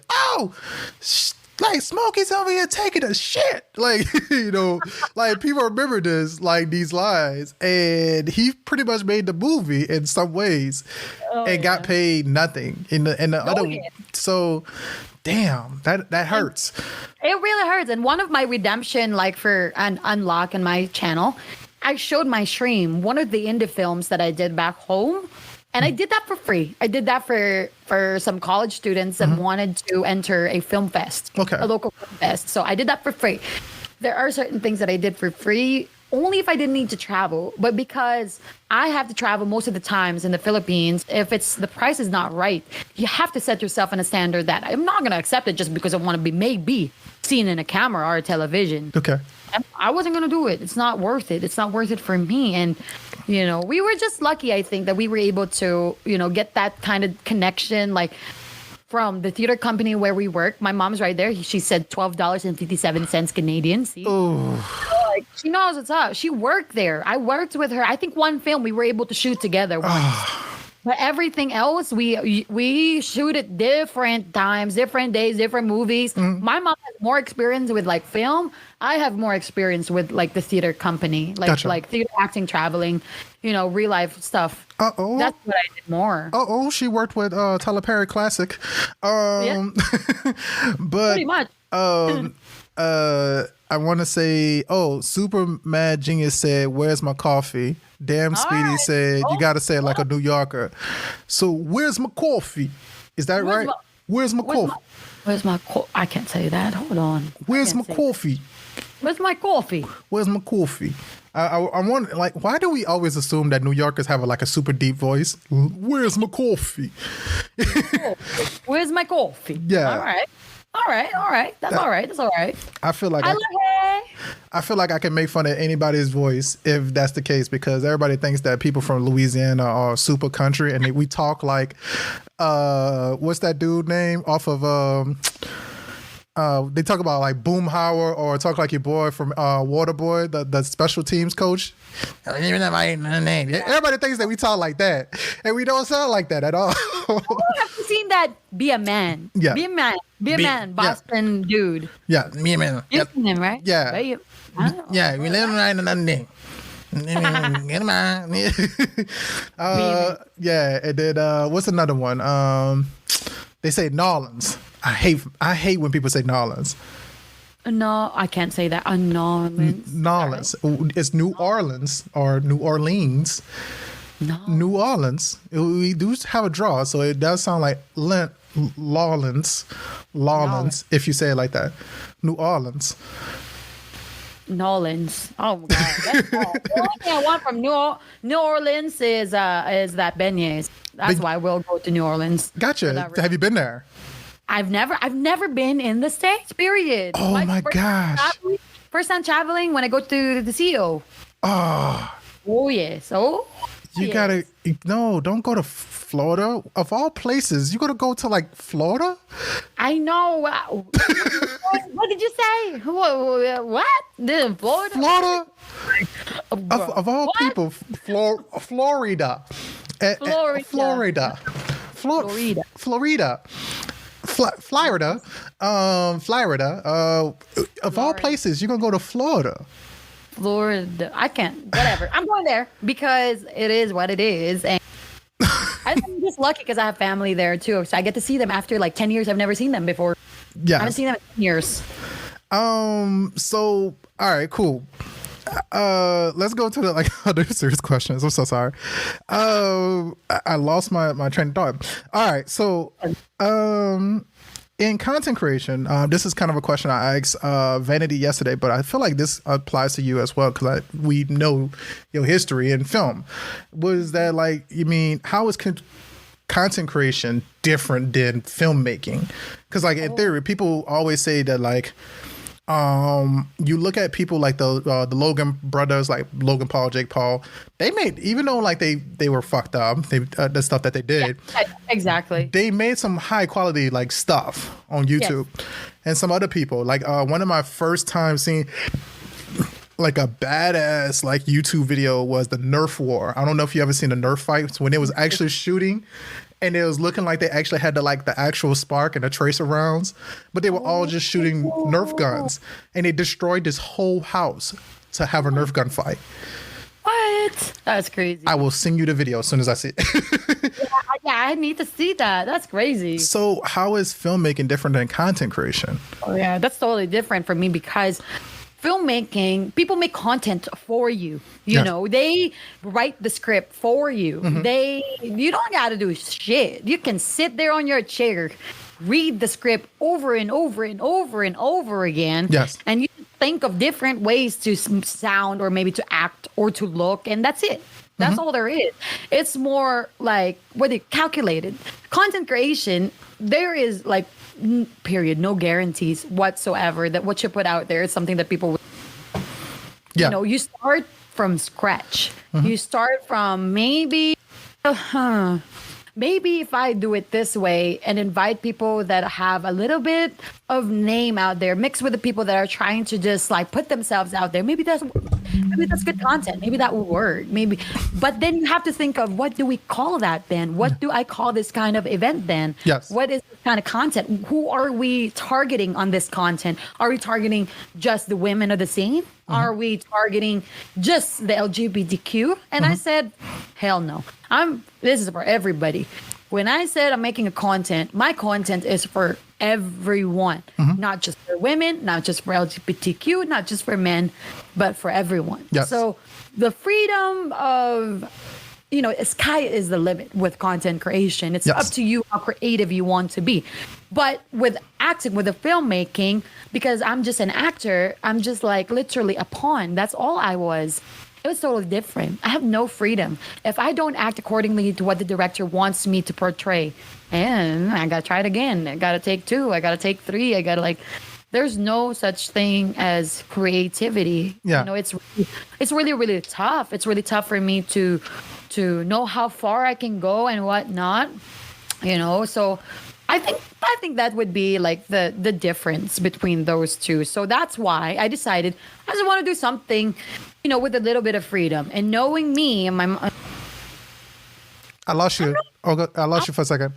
like Smokey's over here taking a shit, like you know, like people remember this, like these lines, and he pretty much made the movie in some ways, and got paid nothing in the other. So, damn, that hurts. It really hurts. And one of my redemption, like for an unlock in my channel, I showed my stream, one of the indie films that I did back home. And I did that for free. I did that for some college students that wanted to enter a film fest, a local film fest. So I did that for free. There are certain things that I did for free only if I didn't need to travel, but because I have to travel most of the times in the Philippines, if the price is not right, you have to set yourself in a standard that I'm not going to accept it just because I want to be maybe seen in a camera or a television. Okay. I wasn't going to do it. It's not worth it. It's not worth it for me. And, we were just lucky, I think, that we were able to, get that kind of connection, like from the theater company where we work. My mom's right there. She said $12.57 Canadian. See? Like, she knows what's up. She worked there. I worked with her. I think one film we were able to shoot together once. But everything else, we shoot at different times, different days, different movies. My mom has more experience with like film. I have more experience with like the theater company, like Gotcha. like theater acting, traveling, real life stuff. Uh-oh. That's what I did more. She worked with Tyler Perry Classic. Yeah. But Pretty much. I want to say, Super Mad Genius said, "Where's my coffee?" Damn Speedy right. said, "You got to say it like a New Yorker." So, where's my coffee? Is that right? Where's my coffee? Where's my I can't say that. Hold on. Where's my coffee? Where's my coffee? Where's my coffee? I wonder, like, why do we always assume that New Yorkers have a super deep voice? Where's my coffee? Where's my coffee? Yeah. All right. That's all right. That's all right. I feel like I feel like I can make fun of anybody's voice if that's the case, because everybody thinks that people from Louisiana are super country and we talk like what's that dude name off of they talk about like Boomhauer, or talk like your boy from Waterboy, the special teams coach. Everybody thinks that we talk like that, and we don't sound like that at all. Have you seen that Be a Man? Yeah. Be a Man. Be a Man, Boston dude. Yeah, me and man. You've seen him, right? Yeah. Yeah, we live right in London. Yeah, and then what's another one? They say Nolans. I hate when people say Nolans. No, I can't say that. Nolans. Nolans. It's New Orleans or New Orleans. No. New Orleans. We do have a draw, so it does sound like Lawlins, if you say it like that. New Orleans. Nolans. Oh my God. That's all. The only thing I want from New Orleans is that beignets. That's why we'll go to New Orleans. Gotcha. Have you been there? I've never been in the States, period. Oh my gosh. First time traveling when I go to the CO. Oh yes. Oh. You yes. gotta don't go to Florida. Of all places, you gotta go to like Florida? I know. What did you say? What? Florida? Florida? Of all people, Florida. Florida. Florida. Of all places, you're gonna go to Florida. Florida. I can't. Whatever. I'm going there because it is what it is. And I'm just lucky because I have family there too. So I get to see them after like 10 years. I've never seen them before. Yeah. I haven't seen them in 10 years. So, all right, cool. Let's go to the other serious questions. I'm so sorry. I lost my train of thought. All right. So, in content creation, this is kind of a question I asked Vanity yesterday, but I feel like this applies to you as well because we know your history in film. Was that how is content creation different than filmmaking? Because in theory, people always say that you look at people like the Logan brothers, like Logan Paul, Jake Paul. They made, even though they were fucked up, the stuff that they did. Yeah, exactly. They made some high quality stuff on YouTube, and some other people. One of my first times seeing a badass YouTube video was the Nerf war. I don't know if you ever seen the Nerf fights when it was actually shooting. And it was looking like they actually had the actual spark and the tracer rounds, but they were all just shooting Nerf guns, and they destroyed this whole house to have a Nerf gun fight. What? That's crazy. I will send you the video as soon as I see it. Yeah, I need to see that. That's crazy. So how is filmmaking different than content creation? Oh yeah, that's totally different for me because filmmaking, people make content for you. You know, they write the script for you. Mm-hmm. You don't got to do shit. You can sit there on your chair, read the script over and over and over and over again. Yes. And you think of different ways to sound or maybe to act or to look, and that's it. That's all there is. It's more like what it calculated. Content creation, there is like period, no guarantees whatsoever that what you put out there is something that people would, Yeah. you know, you start from scratch. You start from maybe if I do it this way and invite people that have a little bit of name out there, mixed with the people that are trying to just like put themselves out there, maybe that's good content. Maybe that will work. Maybe, but then you have to think of what do we call that then? What do I call this kind of event then? Yes. What is this kind of content? Who are we targeting on this content? Are we targeting just the women of the scene? Are we targeting just the LGBTQ? And I said, hell no. This is for everybody. When I said I'm making a content, my content is for everyone, not just for women, not just for LGBTQ, not just for men, but for everyone. Yes. So the freedom of, you know, sky is the limit with content creation. It's up to you how creative you want to be. But with acting, with the filmmaking, because I'm just an actor, I'm just like literally a pawn. That's all I was. It was totally different. I have no freedom. If I don't act accordingly to what the director wants me to portray, and I gotta try it again. I gotta take 2. I gotta take 3. I gotta there's no such thing as creativity. Yeah. You know, it's really, really tough. It's really tough for me to know how far I can go and what not. You know, so I think that would be like the difference between those two. So that's why I decided I just want to do something, you know, with a little bit of freedom. And knowing me and my... I lost you. I lost you for a second.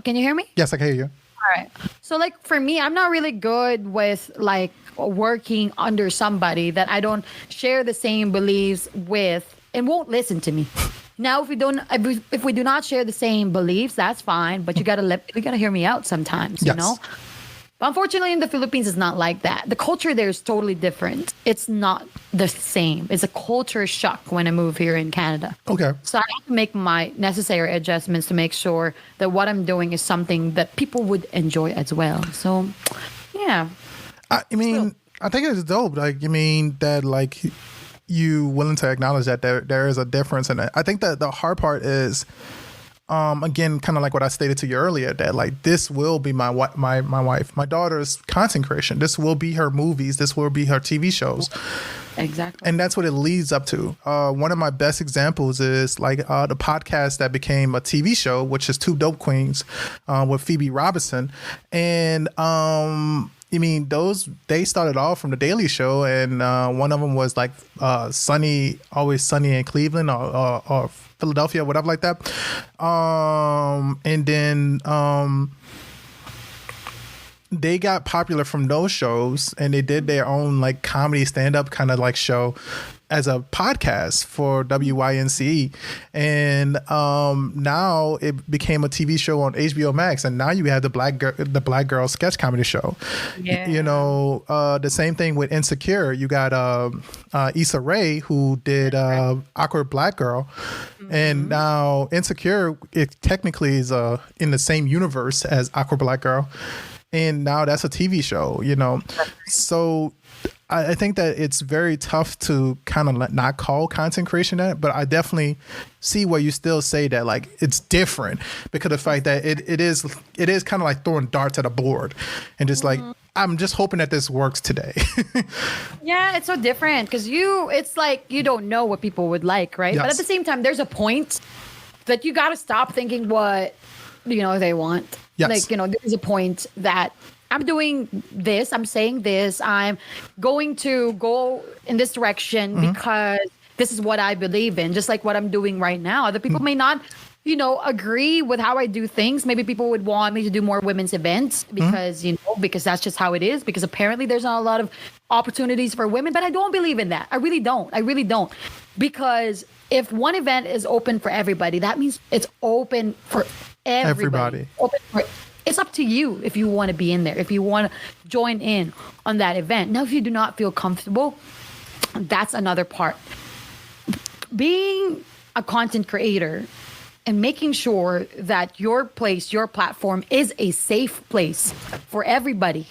Can you hear me? Yes, I can hear you. All right. So like for me, I'm not really good with like working under somebody that I don't share the same beliefs with and won't listen to me. Now, if we do not share the same beliefs, that's fine. But you gotta hear me out sometimes, you know. But unfortunately, in the Philippines, it's not like that. The culture there is totally different. It's not the same. It's a culture shock when I move here in Canada. Okay. So I have to make my necessary adjustments to make sure that what I'm doing is something that people would enjoy as well. So, yeah. I mean, I think it's dope. Like, I mean, that like you willing to acknowledge that there is a difference in it. I think that the hard part is, again, kind of like what I stated to you earlier, that like this will be my wife, my daughter's content creation. This will be her movies. This will be her TV shows. Exactly. And that's what it leads up to. One of my best examples is like the podcast that became a TV show, which is Two Dope Queens with Phoebe Robinson. And I mean, they started off from the Daily Show, and one of them was like Always Sunny in Cleveland or Philadelphia, whatever like that. And then they got popular from those shows, and they did their own like comedy stand-up kind of like show as a podcast for WYNC. And now it became a TV show on HBO Max, and now you have the Black Girl sketch comedy show. Yeah. You know, the same thing with Insecure. You got Issa Rae, who did Awkward Black Girl. And now Insecure, it technically is in the same universe as Awkward Black Girl. And now that's a TV show, you know. So I think that it's very tough to kind of not call content creation that, but I definitely see where you still say that like it's different because of the fact that it is kind of like throwing darts at a board and just like, I'm just hoping that this works today. Yeah, it's so different because it's like you don't know what people would like, right? Yes. But at the same time, there's a point that you got to stop thinking what, you know, they want. Yes. Like, you know, there's a point that I'm doing this, I'm saying this, I'm going to go in this direction because this is what I believe in, just like what I'm doing right now. Other people may not, you know, agree with how I do things. Maybe people would want me to do more women's events because, you know, because that's just how it is, because apparently there's not a lot of opportunities for women, but I don't believe in that. I really don't. Because if one event is open for everybody, that means it's open for everybody. It's up to you if you want to be in there, if you want to join in on that event. Now, if you do not feel comfortable, that's another part. Being a content creator and making sure that your place, your platform is a safe place for everybody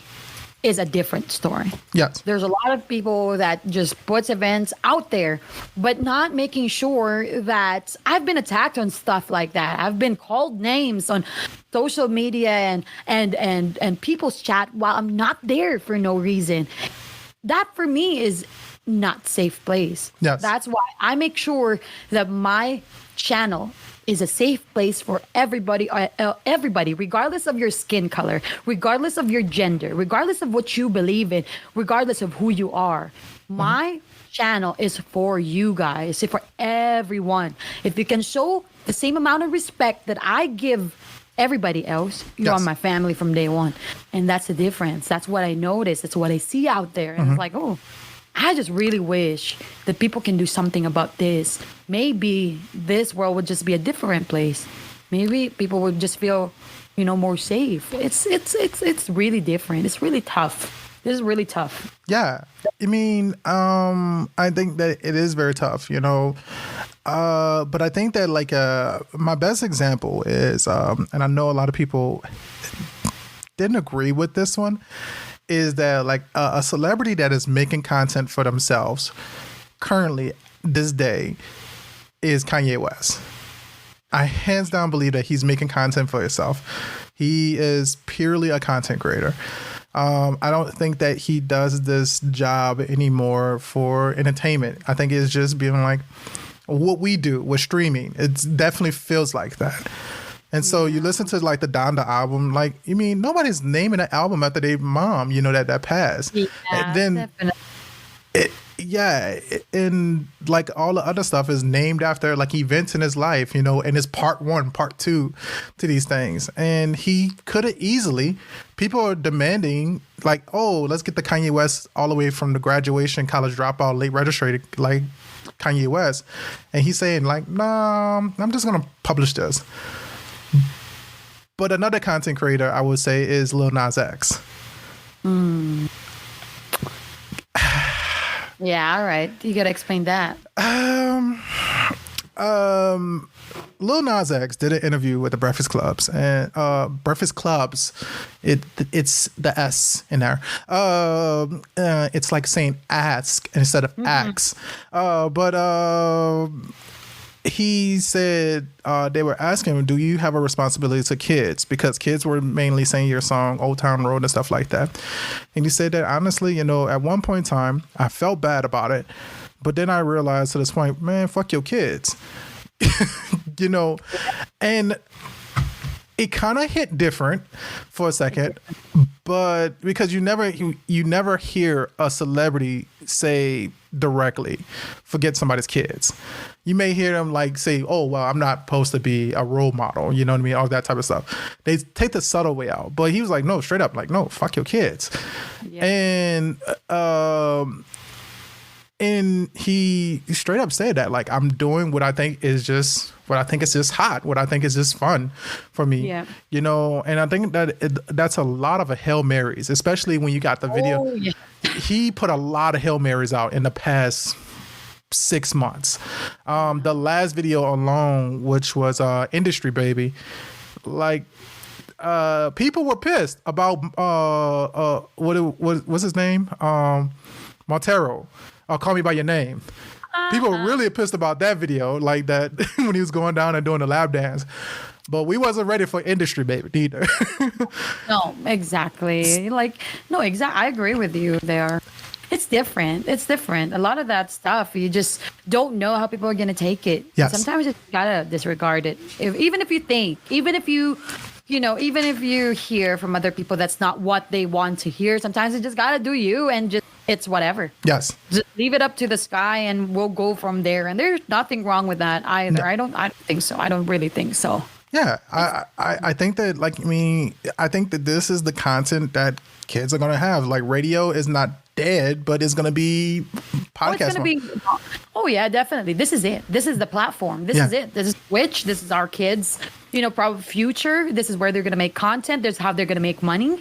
is a different story. Yes. There's a lot of people that just puts events out there, but not making sure that I've been attacked on stuff like that. I've been called names on social media and people's chat while I'm not there for no reason. That for me is not safe place. Yes. That's why I make sure that my channel is a safe place for everybody, regardless of your skin color, regardless of your gender, regardless of what you believe in, regardless of who you are. My channel is for you guys, it's for everyone. If you can show the same amount of respect that I give everybody else, you're on my family from day one. And that's the difference. That's what I notice. That's what I see out there. And it's like, oh, I just really wish that people can do something about this. Maybe this world would just be a different place. Maybe people would just feel, more safe. It's really different. It's really tough. This is really tough. Yeah. I mean, I think that it is very tough, but I think that like my best example is, and I know a lot of people didn't agree with this one, is that like a celebrity that is making content for themselves currently this day is Kanye West. I hands down believe that he's making content for himself. He is purely a content creator. I don't think that he does this job anymore for entertainment. I think it's just being like what we do with streaming. It definitely feels like that. And so you listen to like the Donda album, like, nobody's naming an album after their mom, that passed. Yeah, and then and like all the other stuff is named after like events in his life, and it's part 1, part 2 to these things. And he could have easily, people are demanding like, oh, let's get the Kanye West all the way from the graduation, college dropout, late registered, like Kanye West. And he's saying like, nah, I'm just going to publish this. But another content creator I would say is Lil Nas X. Yeah, all right. You got to explain that. Lil Nas X did an interview with the Breakfast Clubs, and Breakfast Clubs, it's the S in there. It's like saying ask instead of ax. But he said they were asking him, do you have a responsibility to kids? Because kids were mainly saying your song, Old Town Road and stuff like that. And he said that honestly, at one point in time, I felt bad about it. But then I realized to this point, man, fuck your kids. And it kind of hit different for a second, but because you never hear a celebrity say directly, forget somebody's kids. You may hear them like say, oh, well, I'm not supposed to be a role model. You know what I mean? All that type of stuff. They take the subtle way out, but he was like, no, straight up, like, no, fuck your kids. Yeah. And he straight up said that, like, I'm doing what I think is just hot, what I think is just fun for me. Yeah. And I think that that's a lot of Hail Marys, especially when you got the video. Oh, yeah. He put a lot of Hail Marys out in the past 6 months. The last video alone, which was Industry Baby, like, people were pissed about what's his name? Montero. Call Me By Your Name. People were really pissed about that video, like that when he was going down and doing the lap dance. But we wasn't ready for Industry Baby either. No, exactly. I agree with you there. It's different. A lot of that stuff, you just don't know how people are going to take it. Yes. Sometimes you gotta disregard it. Even if you hear from other people that's not what they want to hear, sometimes you just gotta do you and just, it's whatever. Yes. Just leave it up to the sky and we'll go from there. And there's nothing wrong with that either. No. I don't think so. I don't really think so. Yeah. I think that, I think that this is the content that kids are going to have. Like, radio is not dead, but it's going to be podcast. Oh, yeah, definitely. This is it. This is the platform. This is it. This is Twitch. This is our kids, probably future. This is where they're going to make content. This is how they're going to make money.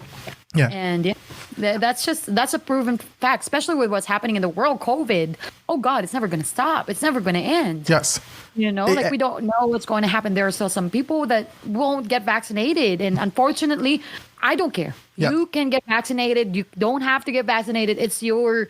Yeah. And that's a proven fact, especially with what's happening in the world, COVID. Oh God, it's never going to stop. It's never going to end. Yes. We don't know what's going to happen. There are still some people that won't get vaccinated. And unfortunately, I don't care. Yeah. You can get vaccinated. You don't have to get vaccinated. It's your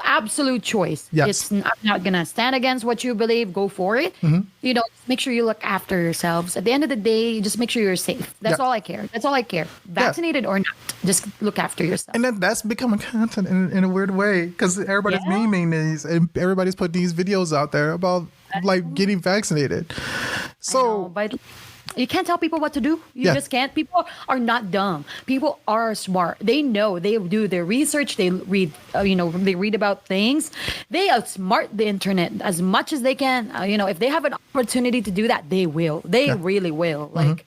absolute choice. Yes. I'm not going to stand against what you believe. Go for it. You know, make sure you look after yourselves. At the end of the day, just make sure you're safe. That's Yeah. all I care. That's all I care. Vaccinated or not, just look after yourself. And that's becoming content in a weird way because everybody's Yeah. memeing these and everybody's putting these videos out there about like getting vaccinated. So But you can't tell people what to do. You Yeah. just can't. People are not dumb. People are smart. They know. They do their research. They read. They read about things. They outsmart the internet as much as they can. If they have an opportunity to do that, they will. They really will. Like,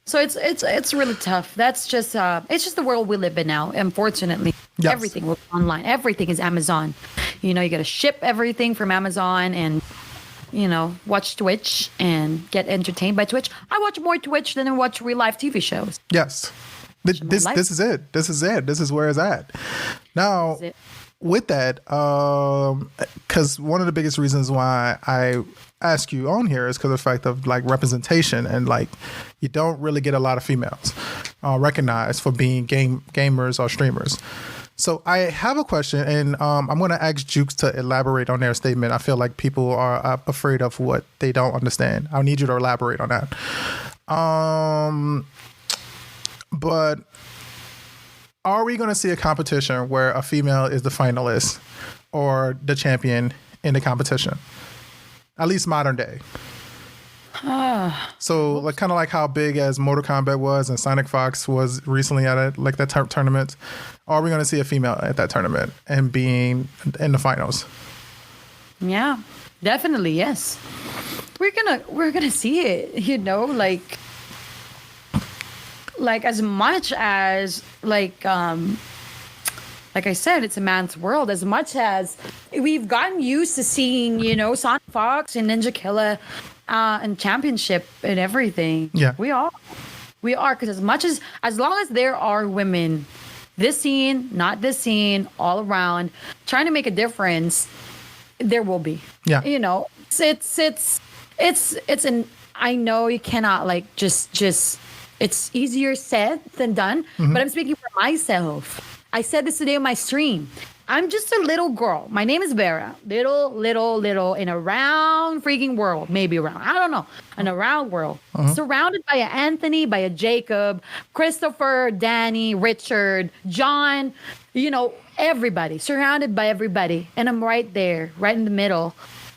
so it's really tough. That's just it's just the world we live in now. Unfortunately, Yes. everything will be online. Everything is Amazon. You got to ship everything from Amazon and. Watch Twitch and get entertained by Twitch. I watch more Twitch than I watch real life TV shows. yes, this life. this is it. This is it. This is where it's at. Now, This is it. with that, because one of the biggest reasons why I ask you on here is because of the fact of like representation and like you don't really get a lot of females recognized for being gamers or streamers. So I have a question, and I'm going to ask Jukes to elaborate on their statement. I feel like people are afraid of what they don't understand. I need you to elaborate on that. But are we going to see a competition where a female is the finalist or the champion in the competition? At least modern day. So like kind of like how big as Mortal Kombat was and Sonic Fox was recently at it, like that tournament. Are we going to see a female at that tournament and being in the finals? Yeah, definitely. Yes. We're gonna see it, like as much as like I said, it's a man's world. As much as we've gotten used to seeing, Sonic Fox and Ninja Killer and championship and everything. Yeah. We are because as long as there are women, this scene, not this scene, all around, trying to make a difference, there will be. Yeah. It's an, I know you cannot like just it's easier said than done, but I'm speaking for myself. I said this today on my stream. I'm just a little girl. My name is Vera. Little in a round freaking world. Maybe around. I don't know. An around world. Surrounded by a Anthony, by a Jacob, Christopher, Danny, Richard, John, everybody. Surrounded by everybody. And I'm right there, right in the middle.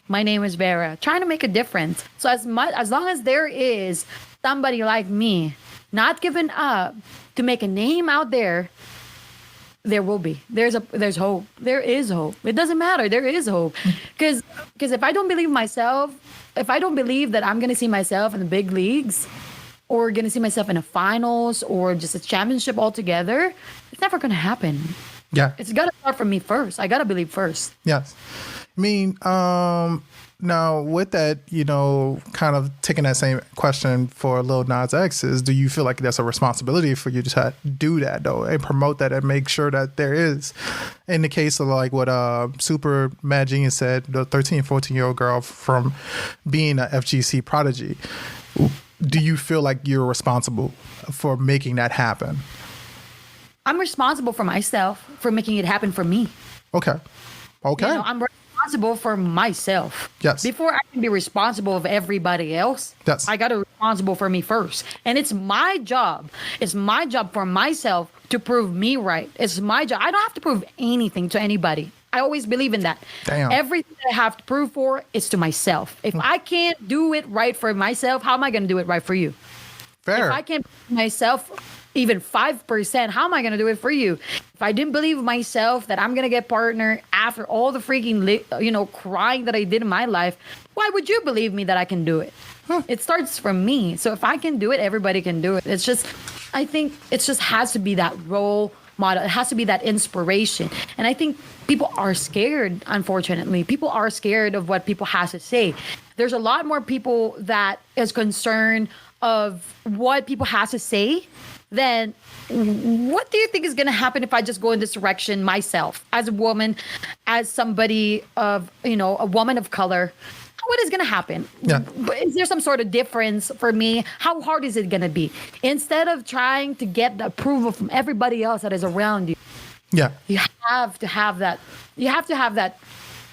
My name is Vera. Trying to make a difference. So as long as there is somebody like me not giving up to make a name out there, there will be. There's hope. There is hope. It doesn't matter. There is hope. Because if I don't believe myself, if I don't believe that I'm going to see myself in the big leagues or going to see myself in a finals or just a championship altogether, it's never going to happen. Yeah. It's got to start from me first. I got to believe first. Yes. I mean, now with that, kind of taking that same question for Lil Nas X is, do you feel like that's a responsibility for you to do that though and promote that and make sure that there is, in the case of like what Super Mad Genius said, the 13, 14-year-old girl from being a FGC prodigy, do you feel like you're responsible for making that happen? I'm responsible for myself, for making it happen for me. Okay. I'm responsible for myself. Yes. Before I can be responsible of everybody else, Yes. I got to be responsible for me first. And it's my job. It's my job for myself to prove me right. It's my job. I don't have to prove anything to anybody. I always believe in that. Damn. Everything that I have to prove for is to myself. If I can't do it right for myself, how am I going to do it right for you? Fair. If I can't prove myself even 5%, how am I going to do it for you? If I didn't believe myself that I'm going to get partner after all the freaking, crying that I did in my life, why would you believe me that I can do it? It starts from me. So if I can do it, everybody can do it. I think it just has to be that role model. It has to be that inspiration. And I think people are scared, unfortunately. People are scared of what people have to say. There's a lot more people that is concerned of what people have to say then what do you think is going to happen if I just go in this direction myself as a woman, as somebody of, a woman of color? What is going to happen? Yeah. Is there some sort of difference for me? How hard is it going to be? Instead of trying to get the approval from everybody else that is around you, Yeah. you have to have that. You have to have that.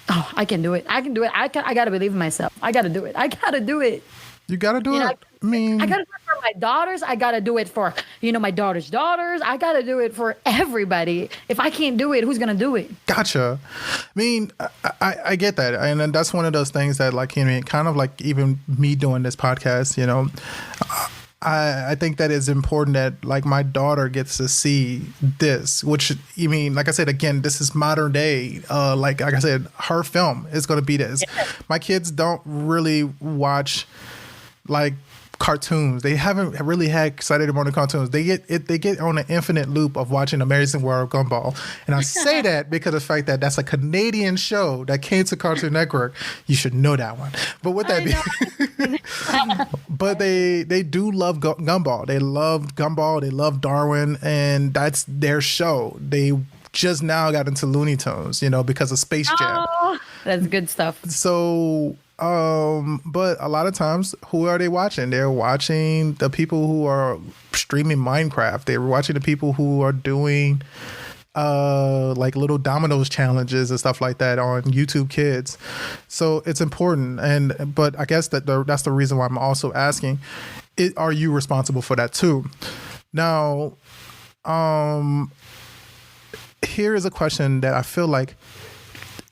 Oh, I can do it. I can do it. I got to believe in myself. I got to do it. I got to do it. You got to do it. I got to do it for my daughters. I got to do it for, my daughter's daughters. I got to do it for everybody. If I can't do it, who's going to do it? Gotcha. I mean, I get that. And then that's one of those things that, like, kind of like even me doing this podcast, I think that it's important that, like, my daughter gets to see this, which, like I said, again, this is modern day. Like I said, her film is going to be this. Yeah. My kids don't really watch, like, cartoons. They haven't really had excited about the cartoons. They get on an infinite loop of watching Amazing World Gumball. And I say that because of the fact that that's a Canadian show that came to Cartoon Network. You should know that one. But with that being, but they do love Gumball. They love Gumball. They love Darwin, and that's their show. They just now got into Looney Tunes, because of Space Jam. Oh, that's good stuff. So, but a lot of times, who are they watching? They're watching the people who are streaming Minecraft. They're watching the people who are doing like little dominoes challenges and stuff like that on YouTube Kids. So it's important. But I guess that's the reason why I'm also asking, are you responsible for that too? Now, here is a question that I feel like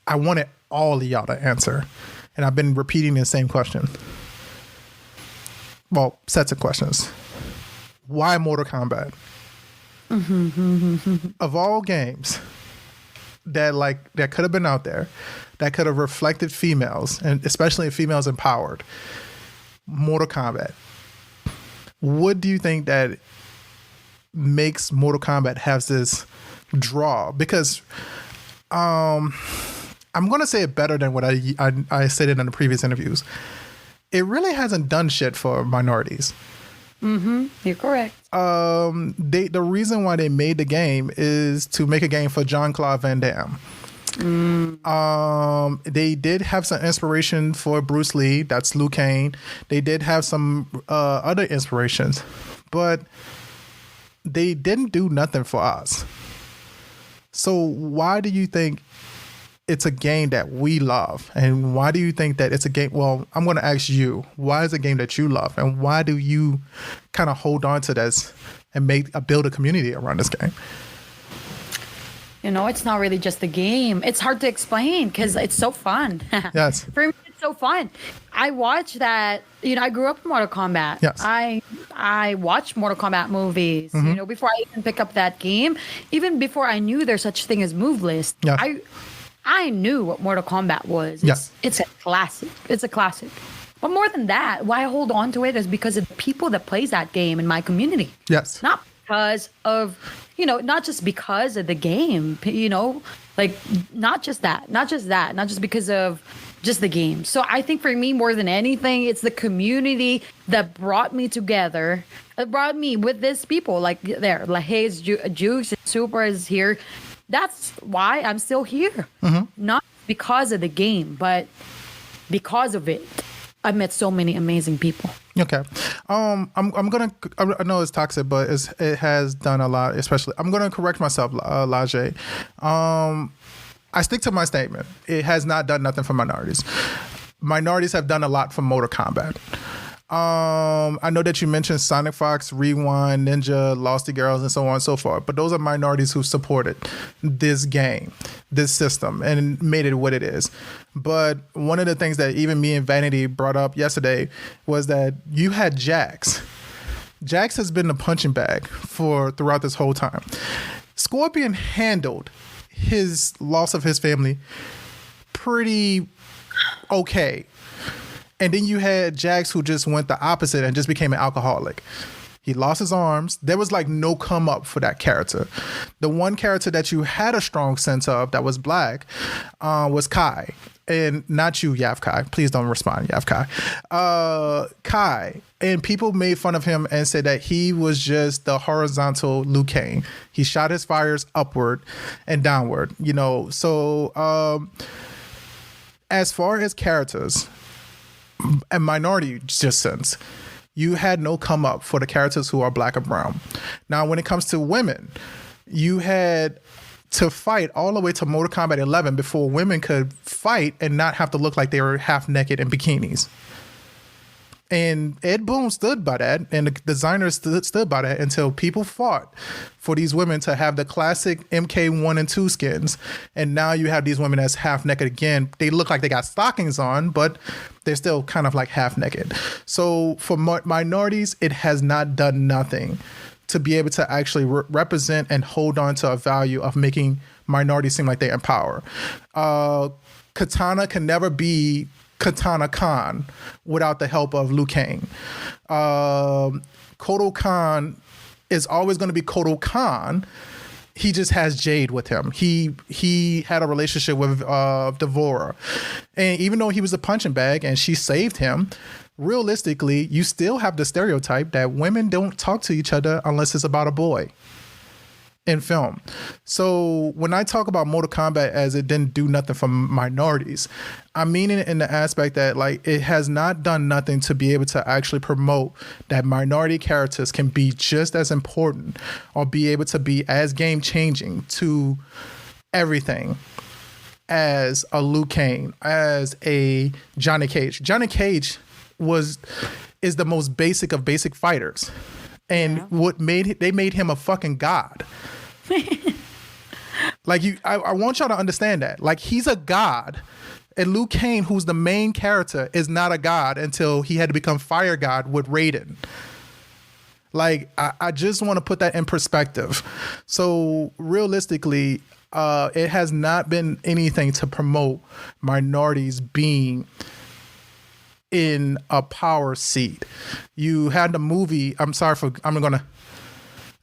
I wanted all of y'all to answer. And I've been repeating the same question. Well, sets of questions. Why Mortal Kombat? Of all games that could have been out there, that could have reflected females, and especially females empowered, Mortal Kombat. What do you think that makes Mortal Kombat have this draw? Because I'm going to say it better than what I said it in the previous interviews. It really hasn't done shit for minorities. You're correct. The reason why they made the game is to make a game for Jean-Claude Van Damme. They did have some inspiration for Bruce Lee. That's Liu Kang. They did have some other inspirations, but they didn't do nothing for us. So why do you think it's a game that we love? And why do you think that it's a game? Well, I'm going to ask you, why is it a game that you love? And why do you kind of hold on to this and build a community around this game? It's not really just a game. It's hard to explain because it's so fun. Yes. For me, it's so fun. I watch that. I grew up in Mortal Kombat. Yes. I watched Mortal Kombat movies. Before I even pick up that game, even before I knew there's such thing as move list. Yeah. I knew what Mortal Kombat was. It's a classic. It's a classic. But more than that, why I hold on to it is because of the people that plays that game in my community. Yes. Not because of, not just because of the game, like not just because of just the game. So I think for me, more than anything, it's the community that brought me together. It brought me with these people like Lahey's Jukes, Super is here. That's why I'm still here. Not because of the game, but because of it. I met so many amazing people. Okay. I know it's toxic, but it has done a lot, especially. I'm going to correct myself, Lajay. I stick to my statement. It has not done nothing for minorities. Minorities have done a lot for Mortal Kombat. I know that you mentioned Sonic Fox, Rewind, Ninja, Losty Girls, and so on and so forth. But those are minorities who supported this game, this system, and made it what it is. But one of the things that even me and Vanity brought up yesterday was that you had Jax. Jax has been the punching bag throughout this whole time. Scorpion handled his loss of his family pretty okay. And then you had Jax, who just went the opposite and just became an alcoholic. He lost his arms. There was like no come up for that character. The one character that you had a strong sense of that was black was Kai. and not you, Yav Kai. Please don't respond, Yav Kai. Kai. And people made fun of him and said that he was just the horizontal Liu Kang. He shot his fires upward and downward, you know. So as far as characters and minority just sense, you had no come up for the characters who are black and brown. Now, when it comes to women, you had to fight all the way to Mortal Kombat 11 before women could fight and not have to look like they were half naked in bikinis. And Ed Boon stood by that, and the designers stood by that until people fought for these women to have the classic MK1 and 2 skins. And now you have these women that's half naked again. They look like they got stockings on, but they're still kind of like half naked. So for minorities, it has not done nothing to be able to actually represent and hold on to a value of making minorities seem like they empower. Katana can never be Katana Khan without the help of Liu Kang. Kodo Khan is always going to be Kodo Khan. He just has Jade with him. He had a relationship with Devora. And even though he was a punching bag and she saved him, realistically, you still have the stereotype that women don't talk to each other unless it's about a boy in film. So when I talk about Mortal Kombat as it didn't do nothing for minorities, I mean it in the aspect that like it has not done nothing to be able to actually promote that minority characters can be just as important or be able to be as game changing to everything as a Liu Kang, as a Johnny Cage. Johnny Cage is the most basic of basic fighters. And they made him a fucking god. Like I want y'all to understand that. Like he's a god, and Liu Kang, who's the main character, is not a god until he had to become Fire God with Raiden. Like I just want to put that in perspective. So realistically, it has not been anything to promote minorities being in a power seat. You had the movie, I'm gonna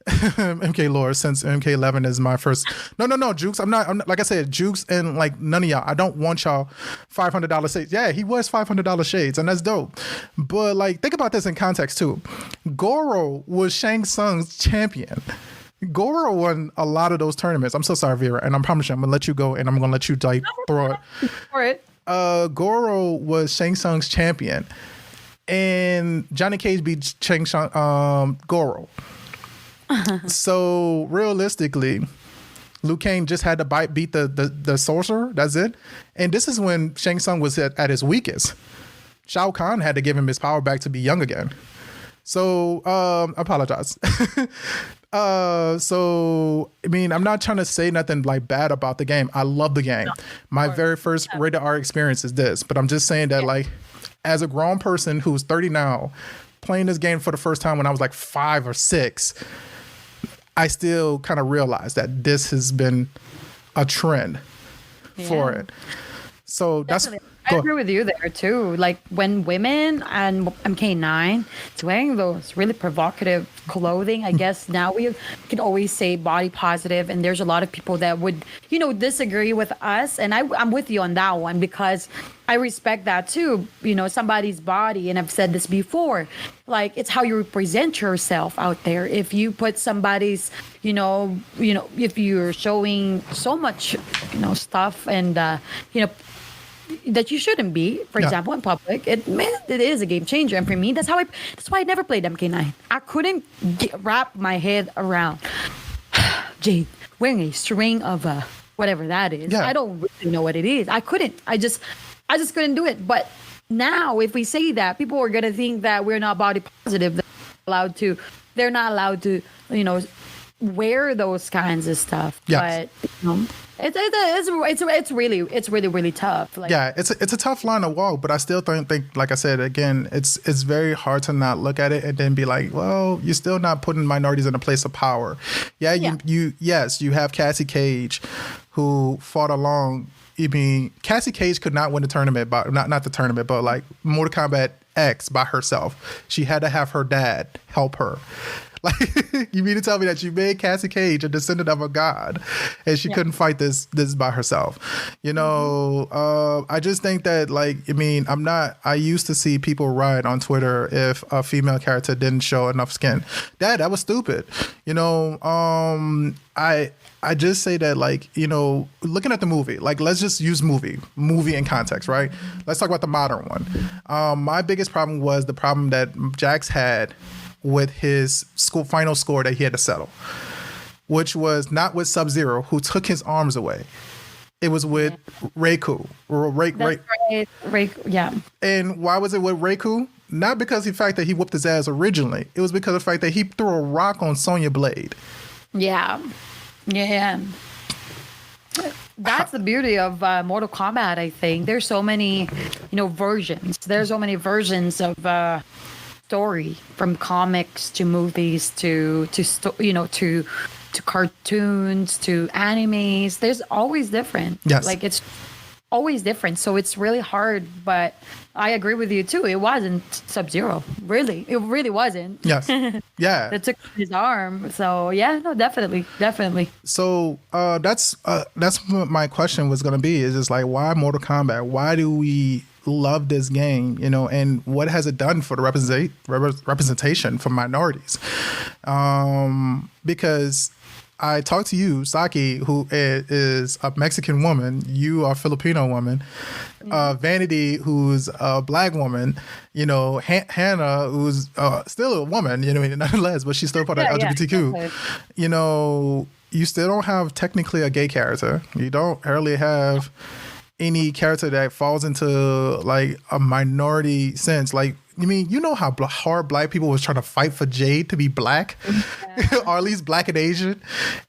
MK lore, since MK11 is my first. No, Jukes. I'm not like I said, Jukes and like none of y'all. I don't want y'all $500 shades. Yeah, he was $500 shades, and that's dope. But like, think about this in context too. Goro was Shang Tsung's champion. Goro won a lot of those tournaments. I'm so sorry, Vera, and I promise you, I'm gonna let you go, and I'm gonna let you like throw it. For it. Goro was Shang Tsung's champion, and Johnny Cage beat Goro. So realistically, Liu Kang just had to beat the sorcerer. That's it. And this is when Shang Tsung was at his weakest. Shao Kahn had to give him his power back to be young again. So apologize. So I mean, I'm not trying to say nothing like bad about the game. I love the game. My very first rated R experience is this, but I'm just saying that like as a grown person who's 30 now, playing this game for the first time when I was like 5 or 6, I still kind of realized that this has been a trend for it. So definitely. I agree with you there too. Like when women and MK9 is wearing those really provocative clothing, I guess now we can always say body positive, and there's a lot of people that would, disagree with us. And I'm with you on that one because I respect that too. Somebody's body, and I've said this before, like it's how you represent yourself out there. If you put somebody's, if you're showing so much, stuff and, that you shouldn't be, for example, in public, it is a game changer. And for me, that's why I never played MK9. I couldn't wrap my head around Jade wearing a string of whatever that is. Yeah. I don't really know what it is. I couldn't. I just couldn't do it. But now, if we say that, people are gonna think that we're not body positive. They're not allowed to, wear those kinds of stuff. Yes. But it's really tough. Like, yeah, it's a tough line to walk, but I still think like I said again, it's very hard to not look at it and then be like, well, you're still not putting minorities in a place of power. You have Cassie Cage, who fought along. I mean, Cassie Cage could not win the tournament, but not the tournament, but like Mortal Kombat X by herself. She had to have her dad help her. Like, you mean to tell me that you made Cassie Cage a descendant of a god, and she couldn't fight this by herself? You know, I just think that, like, I mean, I used to see people riot on Twitter if a female character didn't show enough skin. That was stupid. You know, I just say that, like, you know, looking at the movie, like, let's just use movie in context, right? Let's talk about the modern one. My biggest problem was the problem that Jax had with his final score that he had to settle, which was not with Sub-Zero, who took his arms away. It was with Reiku. Yeah. And why was it with Reiku? Not because of the fact that he whooped his ass originally. It was because of the fact that he threw a rock on Sonya Blade. Yeah. That's the beauty of Mortal Kombat, I think. There's so many, versions. There's so many versions of story, from comics to movies to cartoons to animes. There's always different. Yes. Like, it's always different. So it's really hard, but I agree with you too. It wasn't Sub-Zero. Really. It really wasn't. Yes. Yeah. That took his arm. So yeah, no, definitely. So that's what my question was going to be, is just like, why Mortal Kombat? Why do we love this game, and what has it done for the representation for minorities? Because I talked to you, Saki, who is a Mexican woman. You are a Filipino woman. Vanity, who's a black woman. Hannah, who's still a woman, nonetheless, but she's still part of LGBTQ. Yeah, you still don't have technically a gay character. You don't hardly have any character that falls into like a minority sense. Like, how hard black people was trying to fight for Jade to be black, or at least black and Asian.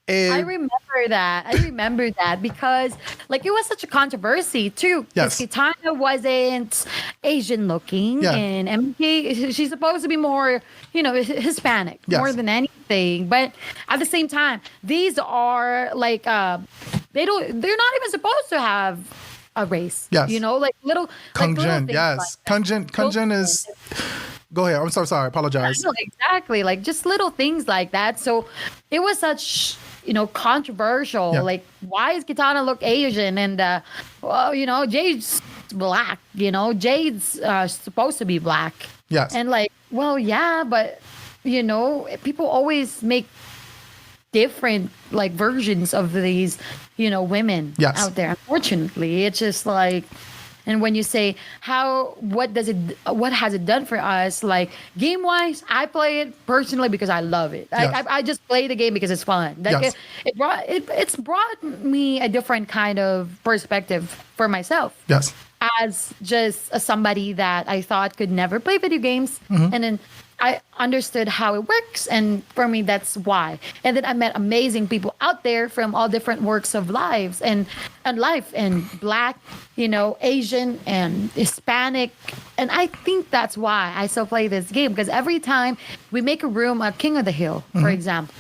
And I remember that because, like, it was such a controversy too. Yes. Kitana wasn't Asian looking, and MK, she's supposed to be more, Hispanic, more than anything. But at the same time, these are like, they're not even supposed to have a race. Yes. Like little Kung Jin, things yes. like that. Kung Jin is... Go ahead. I'm so sorry. I apologize. No, exactly. Like, just little things like that. So it was such, controversial. Yeah. Like, why is Kitana look Asian? And, Jade's black. Jade's supposed to be black. Yes. And like, well, yeah, but, people always make different like versions of these, women out there. Unfortunately, it's just like, and when you say what has it done for us? Like, game wise, I play it personally because I love it. Yes. I just play the game because it's fun. Like, it's brought me a different kind of perspective for myself. Yes. As just somebody that I thought could never play video games, and then I understood how it works, and for me, that's why. And then I met amazing people out there from all different walks of lives and life, and black, Asian and Hispanic. And I think that's why I still play this game, because every time we make a room at King of the Hill, for example,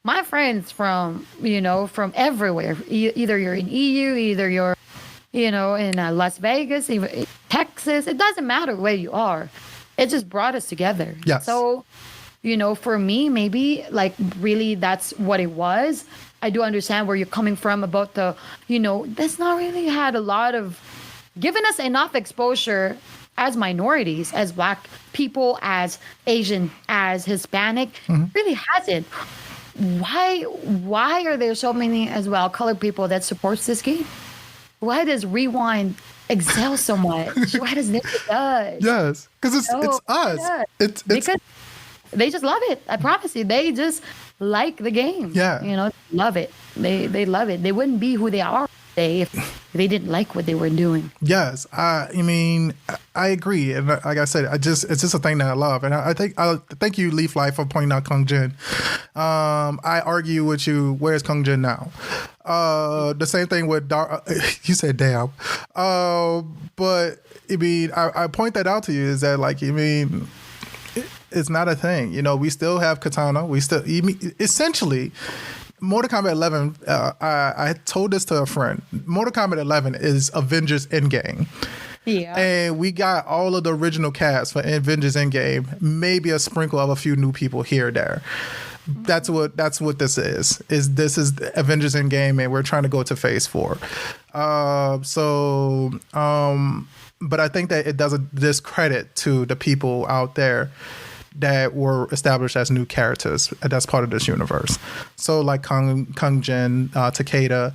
my friends from everywhere, either you're in EU, either you're, in Las Vegas, even Texas, it doesn't matter where you are. It just brought us together. Yes. So, for me, maybe like really that's what it was. I do understand where you're coming from about the, that's not really had a lot of given us enough exposure as minorities, as black people, as Asian, as Hispanic. Really hasn't. Why are there so many as well colored people that supports this game? Why does Rewind excel so much? Why does Nick does? Yes, because it's us. It's because they just love it. I promise you, they just like the game. Yeah, love it. They love it. They wouldn't be who they are today if they didn't like what they were doing. Yes, I agree, and like I said, it's just a thing that I love, and I thank you, Leaf Life, for pointing out Kung Jin. I argue with you. Where's Kung Jin now? The same thing with you said damn, but I point that out to you is that it's not a thing. We still have Katana. We still essentially. Mortal Kombat 11, I told this to a friend. Mortal Kombat 11 is Avengers Endgame. Yeah. And we got all of the original cast for Avengers Endgame, maybe a sprinkle of a few new people here or there. That's what this is. This is Avengers Endgame, and we're trying to go to Phase 4. But I think that it does a discredit to the people out there that were established as new characters that's part of this universe. So like Kung Jin, Takeda,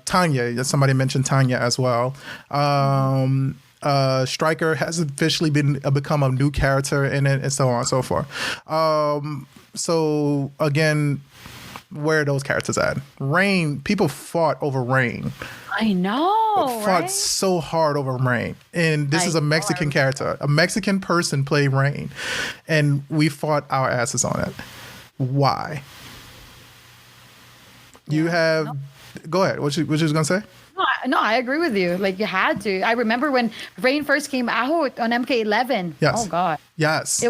Tanya. Somebody mentioned Tanya as well. Stryker has officially become a new character in it, and so on and so forth. So again, where are those characters at? Rain. People fought over Rain. I know. Fought so hard over Rain, and this is a Mexican character. A Mexican person played Rain, and we fought our asses on it. Why? You have. Go ahead. What you was gonna say? No, I agree with you. Like, you had to. I remember when Rain first came out on MK11. Yes. Oh God. Yes.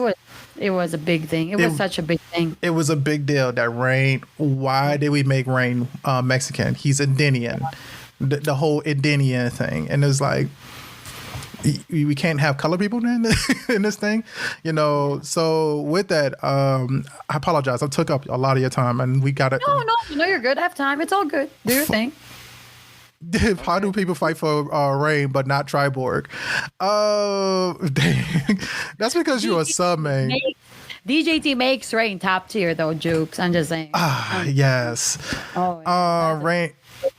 It was a big thing. It was such a big thing. It was a big deal that Rain. Why did we make Rain Mexican? He's Indian. The whole Indian thing, and it's like we can't have color people in this thing, you know. So with that, I apologize. I took up a lot of your time, and we got it. No, you're good. I have time. It's all good. Do your thing. How do people fight for Rain but not Triborg? Dang. That's because you're a sub man. DJT makes Rain top tier though. Jukes. I'm just saying. Yes. Oh. Yeah, Rain.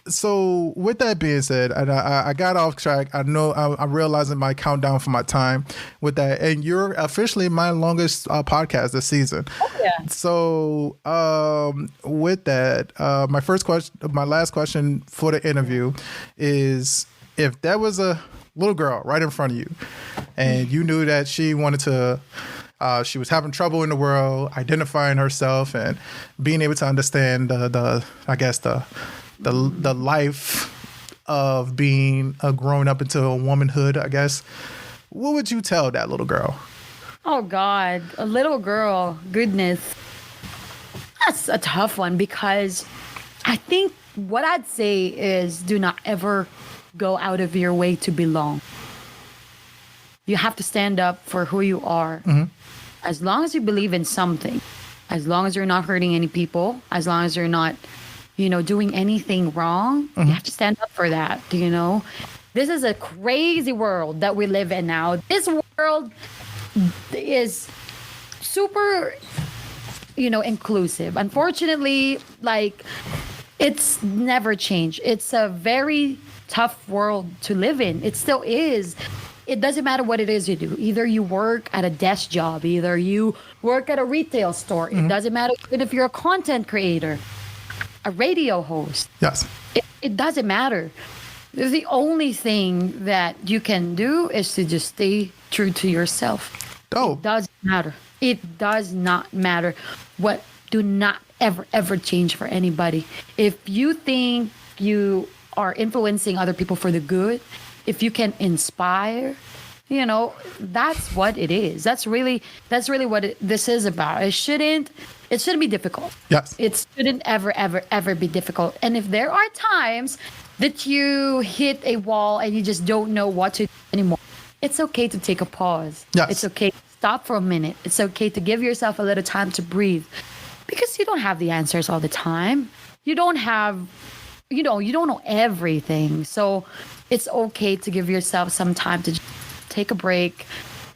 So with that being said, and I got off track. I know I'm realizing my countdown for my time with that, and you're officially my longest podcast this season. Oh, yeah. So with that, my last question for the interview is: if there was a little girl right in front of you, and you knew that she wanted to. She was having trouble in the world, identifying herself and being able to understand the life of being growing up into a womanhood, I guess. What would you tell that little girl? Oh God, a little girl. Goodness. That's a tough one, because I think what I'd say is do not ever go out of your way to belong. You have to stand up for who you are. Mm-hmm. As long as you believe in something, as long as you're not hurting any people, as long as you're not, doing anything wrong, you have to stand up for that, This is a crazy world that we live in now. This world is super, inclusive. Unfortunately, it's never changed. It's a very tough world to live in. It still is. It doesn't matter what it is you do. Either you work at a desk job, either you work at a retail store. It doesn't matter even if you're a content creator, a radio host. Yes. It doesn't matter. The only thing that you can do is to just stay true to yourself. Oh. It doesn't matter. It does not matter. Do not ever change for anybody. If you think you are influencing other people for the good, if you can inspire, that's what it is. That's really what this is about. It shouldn't be difficult. Yes. It shouldn't ever be difficult. And if there are times that you hit a wall and you just don't know what to do anymore, it's okay to take a pause. Yes. It's okay to stop for a minute. It's okay to give yourself a little time to breathe, because you don't have the answers all the time. You don't know everything. So it's okay to give yourself some time to take a break,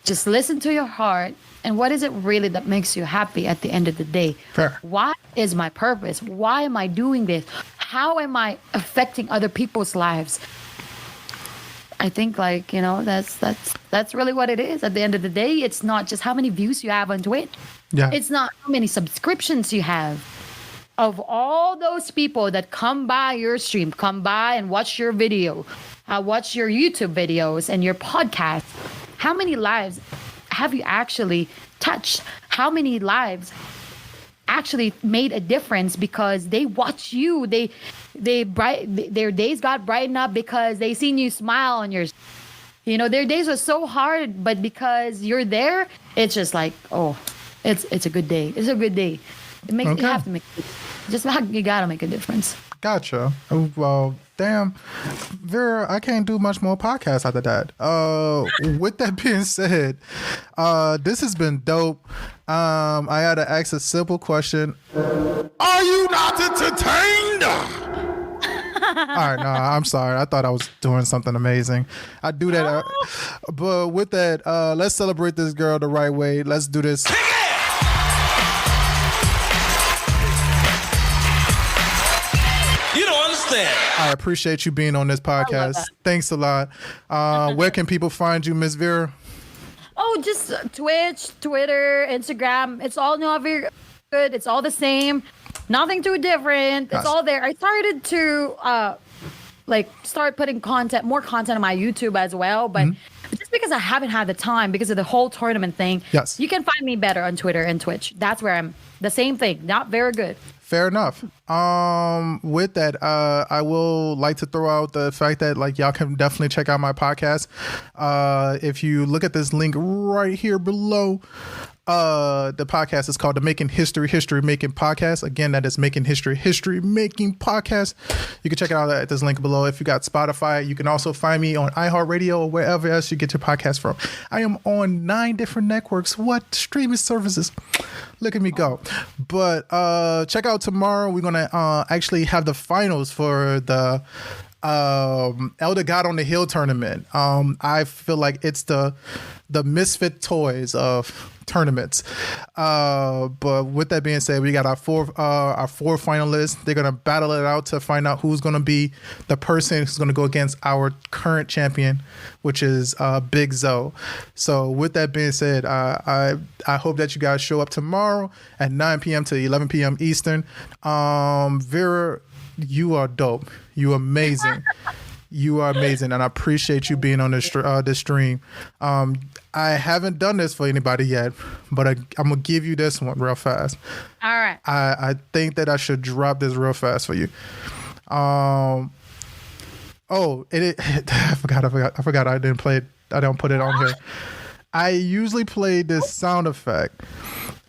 just listen to your heart, and what is it really that makes you happy at the end of the day? Fair. What is my purpose? Why am I doing this? How am I affecting other people's lives? I think that's really what it is. At the end of the day, it's not just how many views you have on Twitch. Yeah. It's not how many subscriptions you have. Of all those people that come by your stream, come by and watch your video, watch your YouTube videos and your podcast, how many lives have you actually touched? How many lives actually made a difference because they watch you? Their days got brightened up because they seen you smile on your. Their days were so hard, but because you're there, it's just like, oh, it's a good day. It's a good day. You have to make. You gotta make a difference. Gotcha. Well, damn, Vera, I can't do much more podcasts after that. With that being said, this has been dope. I had to ask a simple question. Are you not entertained? All right, no, I'm sorry. I thought I was doing something amazing. I do that. But with that, let's celebrate this girl the right way. Let's do this. You don't understand. I appreciate you being on this podcast. Thanks a lot. Where can people find you, Miss Vera? Oh, just Twitch, Twitter, Instagram. It's all NotVeraGood. It's all the same. Nothing too different. It's all there. I started to start putting more content on my YouTube as well, but just because I haven't had the time because of the whole tournament thing. Yes. You can find me better on Twitter and Twitch. That's where I'm. The same thing. NotVeraGood. Fair enough. With that, I will like to throw out the fact that like y'all can definitely check out my podcast. If you look at this link right here below, the podcast is called the Making History Making Podcast. Again, that is Making History Making Podcast. You can check it out at this link below. If you got Spotify, you can also find me on iHeartRadio or wherever else you get your podcast from. I am on 9 different networks. What streaming services? Look at me go. But check out tomorrow. We're gonna actually have the finals for the Elder God on the Hill tournament. I feel like it's the misfit toys of tournaments. But with that being said, we got our four finalists. They're gonna battle it out to find out who's gonna be the person who's gonna go against our current champion, which is Big Zoe. So with that being said, I hope that you guys show up tomorrow at 9 p.m. to 11 p.m. Eastern. Vera, you are dope. You amazing. You are amazing, and I appreciate you being on this stream. I haven't done this for anybody yet, but I'm gonna give you this one real fast. All right. I think that I should drop this real fast for you. I forgot. I didn't play it. I don't put it on here. I usually play this sound effect.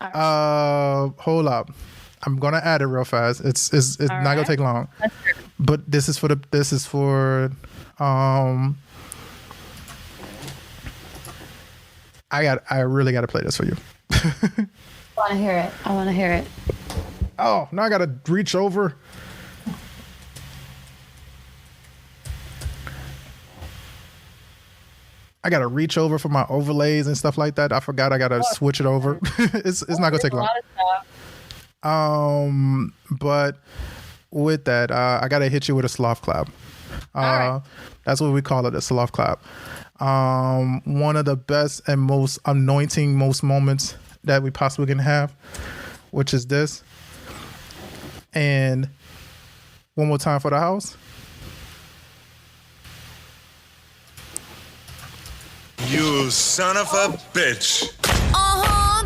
Hold up. I'm gonna add it real fast. It's not gonna take long. But this is for I really gotta play this for you. I wanna hear it. Oh, now I gotta reach over. I gotta reach over for my overlays and stuff like that. I forgot I gotta switch it over. It's not gonna take long. But with that, I gotta hit you with a sloth clap. That's what we call it, a sloth clap. One of the best and most anointing moments that we possibly can have, which is this. And one more time for the house. You son of a bitch.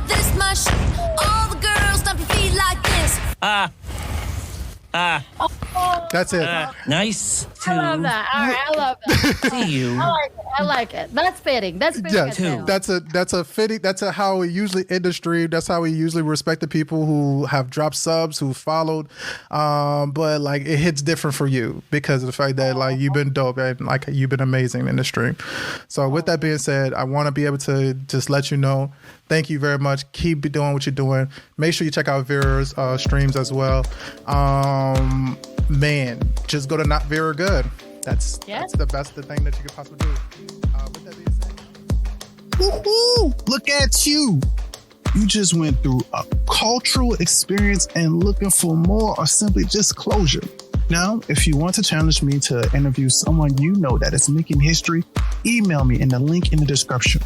This my shit. All the girls stomp your feet like this. That's it. Nice. I love that. All right, I love that. See you. I like it. That's fitting. That's fitting. Yeah, that's a fitting. That's how we usually end the stream. That's how we usually respect the people who have dropped subs, who followed. But like it hits different for you because of the fact that like you've been dope and like you've been amazing in the stream. So with that being said, I want to be able to just let you know. Thank you very much. Keep doing what you're doing. Make sure you check out Vera's streams as well. Man, just go to NotVeraGood. That's the best thing that you could possibly do. With that being said, woohoo! Look at you. You just went through a cultural experience and looking for more or simply just closure. Now, if you want to challenge me to interview someone you know that is making history, email me in the link in the description.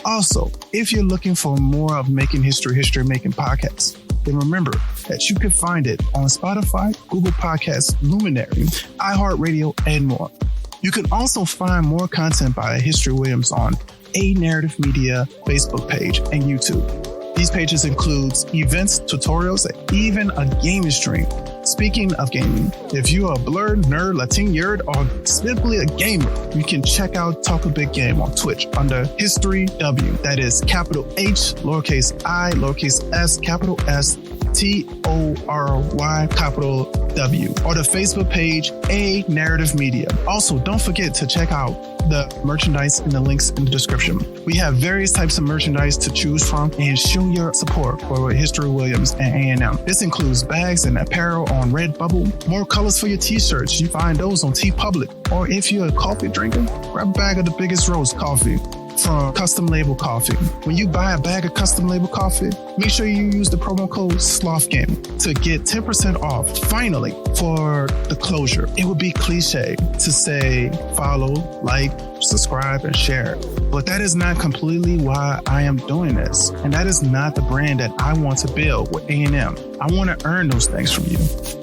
Also, if you're looking for more of Making History Making Podcasts, then remember that you can find it on Spotify, Google Podcasts, Luminary, iHeartRadio, and more. You can also find more content by History Williams on A Narrative Media Facebook page and YouTube. These pages includes events, tutorials, and even a gaming stream. Speaking of gaming, if you're a blurred, nerd, Latin nerd, or simply a gamer, you can check out Talk a Big Game on Twitch under History W. That is capital H, lowercase I, lowercase s, capital S, TORY capital W, or the Facebook page A Narrative Media. Also, don't forget to check out the merchandise and the links in the description. We have various types of merchandise to choose from, and show your support for History Williams and A&M. This includes bags and apparel on Redbubble, more colors for your t-shirts. You find those on TeePublic. Or if you're a coffee drinker, grab a bag of the biggest roast coffee from Custom Label Coffee. When you buy a bag of Custom Label Coffee, make sure you use the promo code SLOTHGAME to get 10% off. Finally, for the closure, it would be cliche to say follow, like, subscribe, and share. But that is not completely why I am doing this. And that is not the brand that I want to build with A&M. I want to earn those things from you.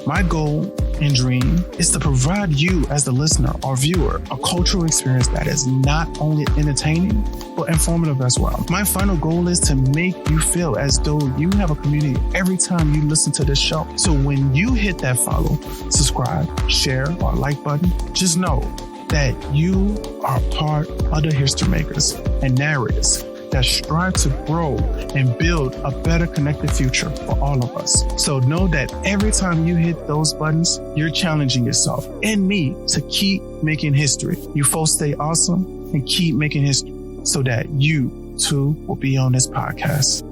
My goal and dream is to provide you as the listener or viewer a cultural experience that is not only entertaining, but informative as well. My final goal is to make you feel as though you have a community every time you listen to this show. So when you hit that follow, subscribe, share, or like button, just know that you are part of the history makers and narrators that strive to grow and build a better connected future for all of us. So know that every time you hit those buttons, you're challenging yourself and me to keep making history. You folks stay awesome and keep making history so that you too will be on this podcast.